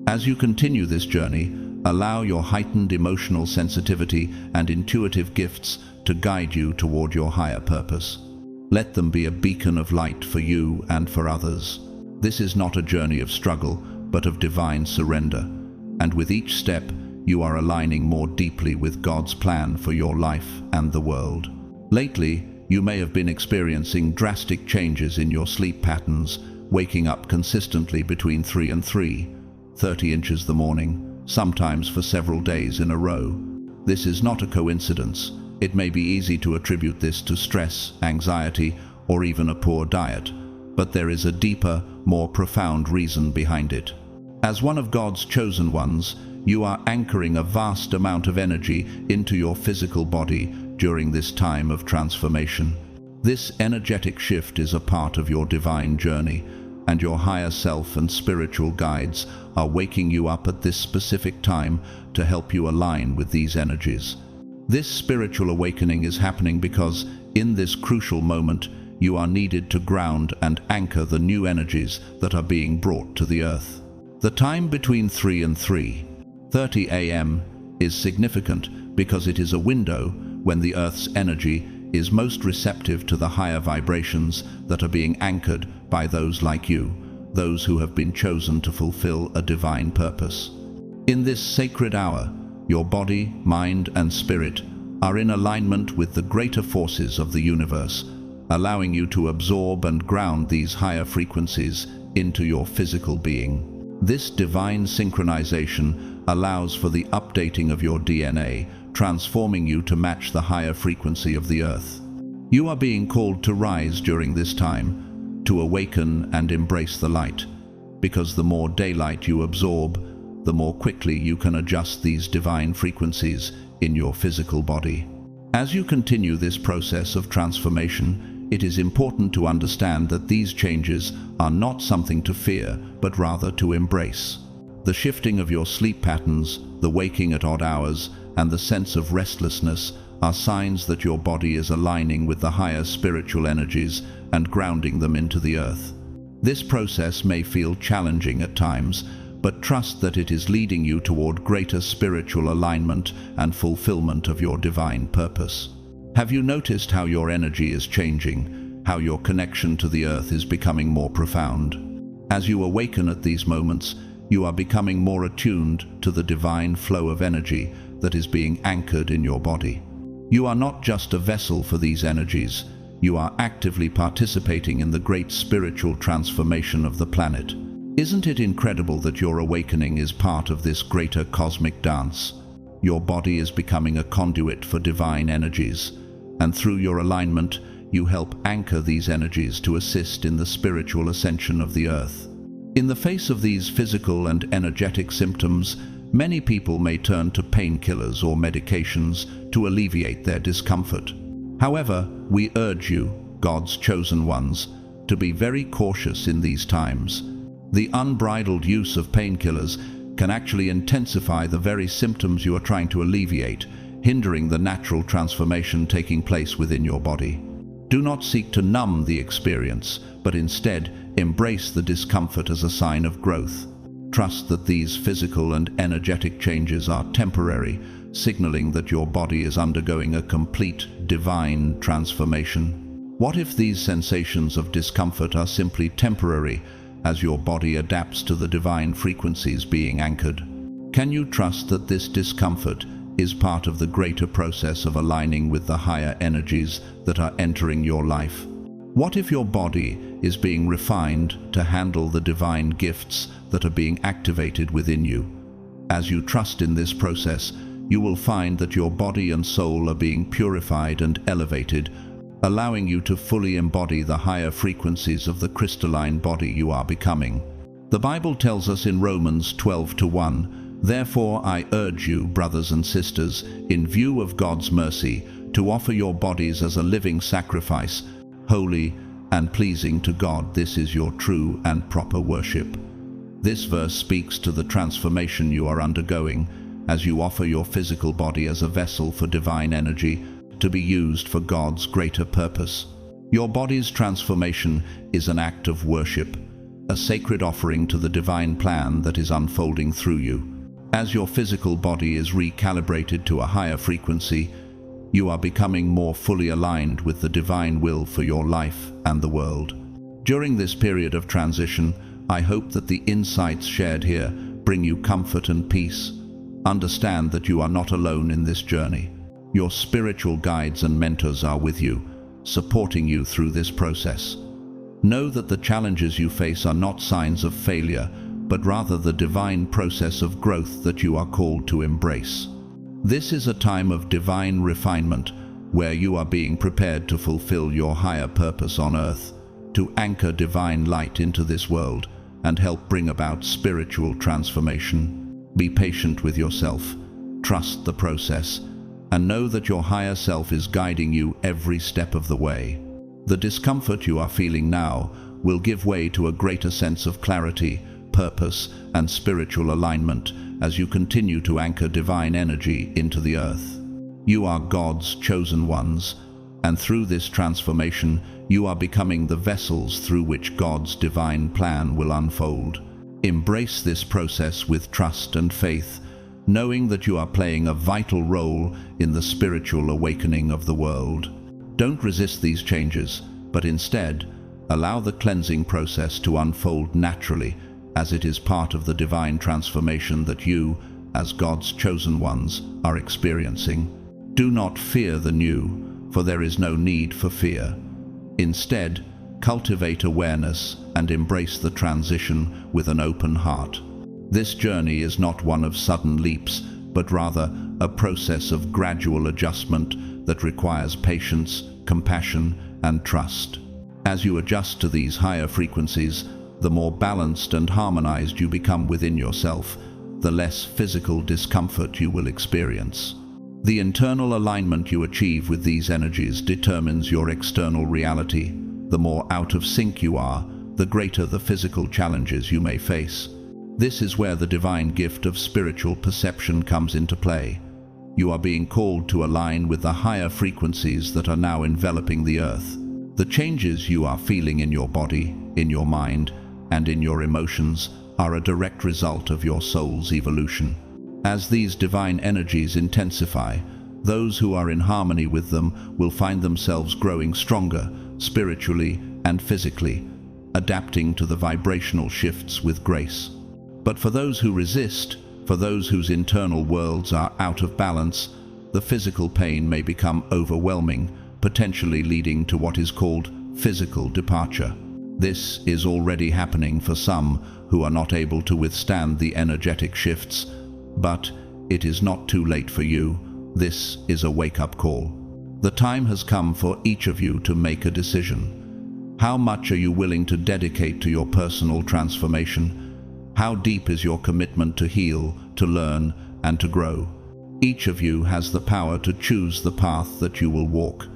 As you continue this journey, allow your heightened emotional sensitivity and intuitive gifts to guide you toward your higher purpose. Let them be a beacon of light for you and for others. This is not a journey of struggle, but of divine surrender. And with each step, you are aligning more deeply with God's plan for your life and the world. Lately, you may have been experiencing drastic changes in your sleep patterns, waking up consistently between 3 and 3:30 in the morning, sometimes for several days in a row. This is not a coincidence. It may be easy to attribute this to stress, anxiety, or even a poor diet, but there is a deeper, more profound reason behind it. As one of God's chosen ones, you are anchoring a vast amount of energy into your physical body during this time of transformation. This energetic shift is a part of your divine journey, and your higher self and spiritual guides are waking you up at this specific time to help you align with these energies. This spiritual awakening is happening because, in this crucial moment, you are needed to ground and anchor the new energies that are being brought to the earth. The time between 3 and 3:30 a.m. is significant because it is a window when the Earth's energy is most receptive to the higher vibrations that are being anchored by those like you, those who have been chosen to fulfill a divine purpose. In this sacred hour, your body, mind, and spirit are in alignment with the greater forces of the universe, allowing you to absorb and ground these higher frequencies into your physical being. This divine synchronization allows for the updating of your DNA, transforming you to match the higher frequency of the earth. You are being called to rise during this time, to awaken and embrace the light, because the more daylight you absorb, the more quickly you can adjust these divine frequencies in your physical body. As you continue this process of transformation, it is important to understand that these changes are not something to fear, but rather to embrace. The shifting of your sleep patterns, the waking at odd hours, and the sense of restlessness are signs that your body is aligning with the higher spiritual energies and grounding them into the earth. This process may feel challenging at times, but trust that it is leading you toward greater spiritual alignment and fulfillment of your divine purpose. Have you noticed how your energy is changing, how your connection to the earth is becoming more profound? As you awaken at these moments, you are becoming more attuned to the divine flow of energy that is being anchored in your body. You are not just a vessel for these energies, you are actively participating in the great spiritual transformation of the planet. Isn't it incredible that your awakening is part of this greater cosmic dance? Your body is becoming a conduit for divine energies, and through your alignment, you help anchor these energies to assist in the spiritual ascension of the earth. In the face of these physical and energetic symptoms, many people may turn to painkillers or medications to alleviate their discomfort. However, we urge you, God's chosen ones, to be very cautious in these times. The unbridled use of painkillers can actually intensify the very symptoms you are trying to alleviate, hindering the natural transformation taking place within your body. Do not seek to numb the experience, but instead embrace the discomfort as a sign of growth. Trust that these physical and energetic changes are temporary, signaling that your body is undergoing a complete divine transformation. What if these sensations of discomfort are simply temporary, as your body adapts to the divine frequencies being anchored? Can you trust that this discomfort is part of the greater process of aligning with the higher energies that are entering your life? What if your body is being refined to handle the divine gifts that are being activated within you? As you trust in this process, you will find that your body and soul are being purified and elevated, allowing you to fully embody the higher frequencies of the crystalline body you are becoming. The Bible tells us in Romans 12:1, "Therefore I urge you, brothers and sisters, in view of God's mercy, to offer your bodies as a living sacrifice, holy and pleasing to God. This is your true and proper worship." This verse speaks to the transformation you are undergoing as you offer your physical body as a vessel for divine energy to be used for God's greater purpose. Your body's transformation is an act of worship, a sacred offering to the divine plan that is unfolding through you. As your physical body is recalibrated to a higher frequency, you are becoming more fully aligned with the divine will for your life and the world. During this period of transition, I hope that the insights shared here bring you comfort and peace. Understand that you are not alone in this journey. Your spiritual guides and mentors are with you, supporting you through this process. Know that the challenges you face are not signs of failure, but rather the divine process of growth that you are called to embrace. This is a time of divine refinement, where you are being prepared to fulfill your higher purpose on earth, to anchor divine light into this world and help bring about spiritual transformation. Be patient with yourself, trust the process, and know that your higher self is guiding you every step of the way. The discomfort you are feeling now will give way to a greater sense of clarity, purpose, and spiritual alignment as you continue to anchor divine energy into the earth. You are God's chosen ones, and through this transformation, you are becoming the vessels through which God's divine plan will unfold. Embrace this process with trust and faith, knowing that you are playing a vital role in the spiritual awakening of the world. Don't resist these changes, but instead, allow the cleansing process to unfold naturally, as it is part of the divine transformation that you, as God's chosen ones, are experiencing. Do not fear the new, for there is no need for fear. Instead, cultivate awareness and embrace the transition with an open heart. This journey is not one of sudden leaps, but rather a process of gradual adjustment that requires patience, compassion, and trust. As you adjust to these higher frequencies, the more balanced and harmonized you become within yourself, the less physical discomfort you will experience. The internal alignment you achieve with these energies determines your external reality. The more out of sync you are, the greater the physical challenges you may face. This is where the divine gift of spiritual perception comes into play. You are being called to align with the higher frequencies that are now enveloping the earth. The changes you are feeling in your body, in your mind, and in your emotions are a direct result of your soul's evolution. As these divine energies intensify, those who are in harmony with them will find themselves growing stronger, spiritually and physically, adapting to the vibrational shifts with grace. But for those who resist, for those whose internal worlds are out of balance, the physical pain may become overwhelming, potentially leading to what is called physical departure. This is already happening for some who are not able to withstand the energetic shifts, but it is not too late for you. This is a wake-up call. The time has come for each of you to make a decision. How much are you willing to dedicate to your personal transformation? How deep is your commitment to heal, to learn, and to grow? Each of you has the power to choose the path that you will walk,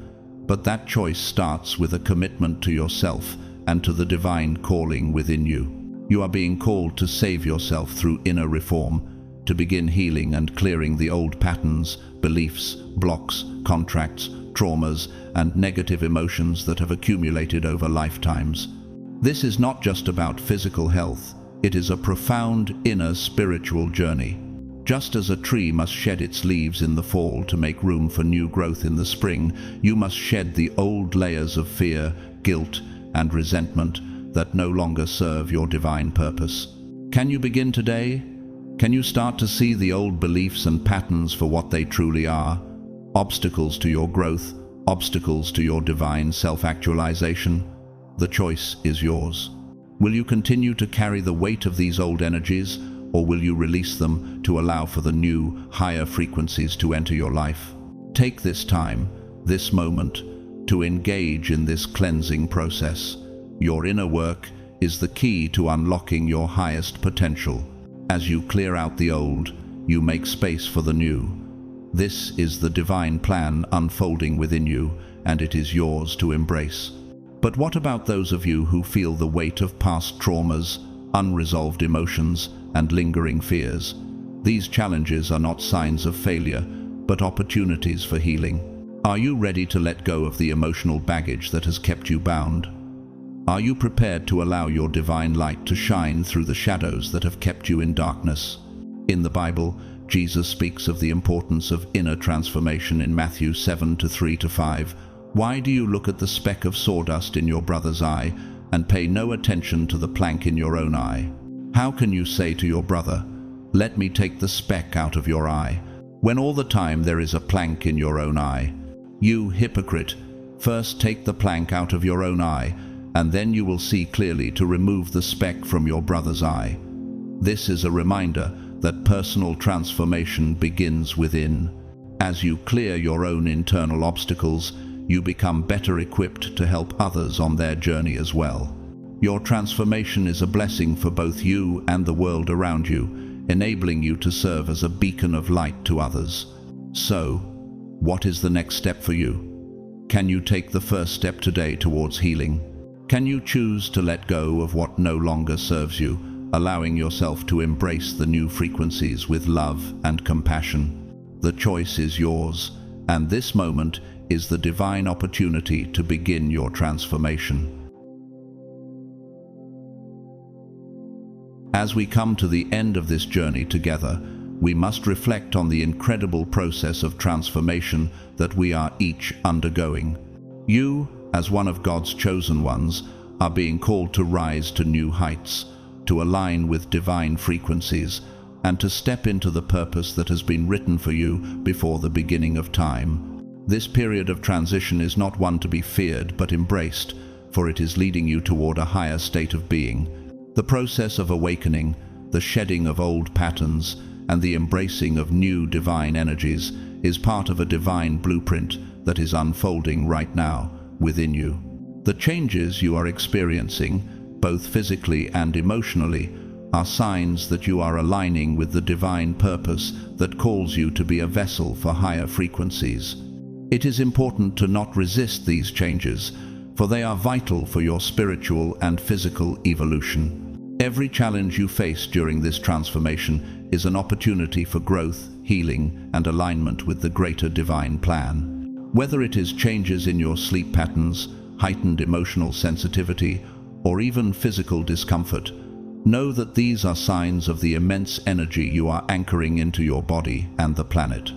but that choice starts with a commitment to yourself and to the divine calling within you. You are being called to save yourself through inner reform, to begin healing and clearing the old patterns, beliefs, blocks, contracts, traumas, and negative emotions that have accumulated over lifetimes. This is not just about physical health, it is a profound inner spiritual journey. Just as a tree must shed its leaves in the fall to make room for new growth in the spring, you must shed the old layers of fear, guilt, and resentment that no longer serve your divine purpose. Can you begin today? Can you start to see the old beliefs and patterns for what they truly are? Obstacles to your growth, obstacles to your divine self-actualization? The choice is yours. Will you continue to carry the weight of these old energies, or will you release them to allow for the new, higher frequencies to enter your life? Take this time, this moment, to engage in this cleansing process. Your inner work is the key to unlocking your highest potential. As you clear out the old, you make space for the new. This is the divine plan unfolding within you, and it is yours to embrace. But what about those of you who feel the weight of past traumas, unresolved emotions, and lingering fears? These challenges are not signs of failure, but opportunities for healing. Are you ready to let go of the emotional baggage that has kept you bound? Are you prepared to allow your divine light to shine through the shadows that have kept you in darkness? In the Bible, Jesus speaks of the importance of inner transformation in Matthew 7:3-5. Why do you look at the speck of sawdust in your brother's eye and pay no attention to the plank in your own eye? How can you say to your brother, "Let me take the speck out of your eye," when all the time there is a plank in your own eye? You hypocrite, first take the plank out of your own eye, and then you will see clearly to remove the speck from your brother's eye. This is a reminder that personal transformation begins within. As you clear your own internal obstacles, you become better equipped to help others on their journey as well. Your transformation is a blessing for both you and the world around you, enabling you to serve as a beacon of light to others. So, what is the next step for you? Can you take the first step today towards healing? Can you choose to let go of what no longer serves you, allowing yourself to embrace the new frequencies with love and compassion? The choice is yours, and this moment is the divine opportunity to begin your transformation. As we come to the end of this journey together, we must reflect on the incredible process of transformation that we are each undergoing. You, as one of God's chosen ones, are being called to rise to new heights, to align with divine frequencies, and to step into the purpose that has been written for you before the beginning of time. This period of transition is not one to be feared but embraced, for it is leading you toward a higher state of being. The process of awakening, the shedding of old patterns, and the embracing of new divine energies is part of a divine blueprint that is unfolding right now within you. The changes you are experiencing, both physically and emotionally, are signs that you are aligning with the divine purpose that calls you to be a vessel for higher frequencies. It is important to not resist these changes, for they are vital for your spiritual and physical evolution. Every challenge you face during this transformation is an opportunity for growth, healing, and alignment with the greater divine plan. Whether it is changes in your sleep patterns, heightened emotional sensitivity, or even physical discomfort, know that these are signs of the immense energy you are anchoring into your body and the planet.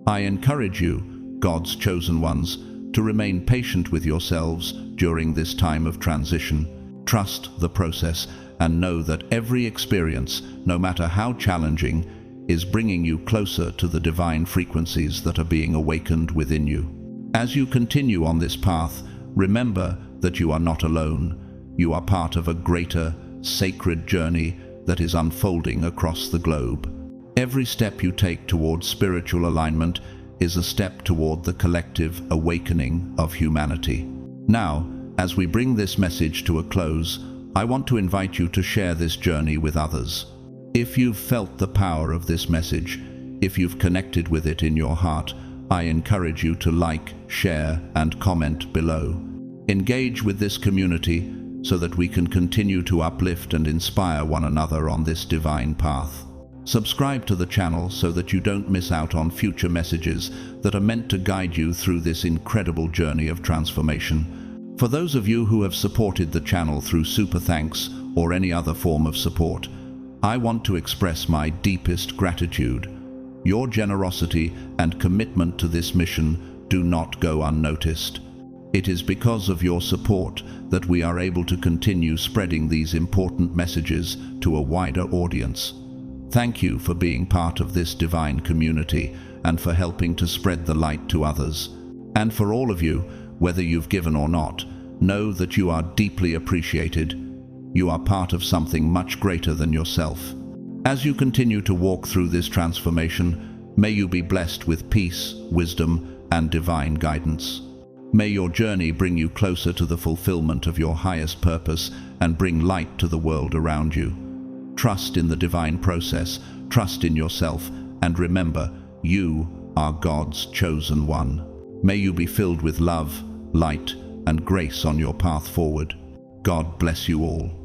I encourage you, God's chosen ones, to remain patient with yourselves during this time of transition. Trust the process and know that every experience, no matter how challenging, is bringing you closer to the divine frequencies that are being awakened within you. As you continue on this path, remember that you are not alone. You are part of a greater, sacred journey that is unfolding across the globe. Every step you take towards spiritual alignment is a step toward the collective awakening of humanity. Now, as we bring this message to a close, I want to invite you to share this journey with others. If you've felt the power of this message, if you've connected with it in your heart, I encourage you to like, share, and comment below. Engage with this community so that we can continue to uplift and inspire one another on this divine path. Subscribe to the channel so that you don't miss out on future messages that are meant to guide you through this incredible journey of transformation. For those of you who have supported the channel through super thanks or any other form of support, I want to express my deepest gratitude. Your generosity and commitment to this mission do not go unnoticed. It is because of your support that we are able to continue spreading these important messages to a wider audience. Thank you for being part of this divine community and for helping to spread the light to others. And for all of you, whether you've given or not, know that you are deeply appreciated. You are part of something much greater than yourself. As you continue to walk through this transformation, may you be blessed with peace, wisdom, and divine guidance. May your journey bring you closer to the fulfillment of your highest purpose and bring light to the world around you. Trust in the divine process, trust in yourself, and remember, you are God's chosen one. May you be filled with love, light, and grace on your path forward. God bless you all.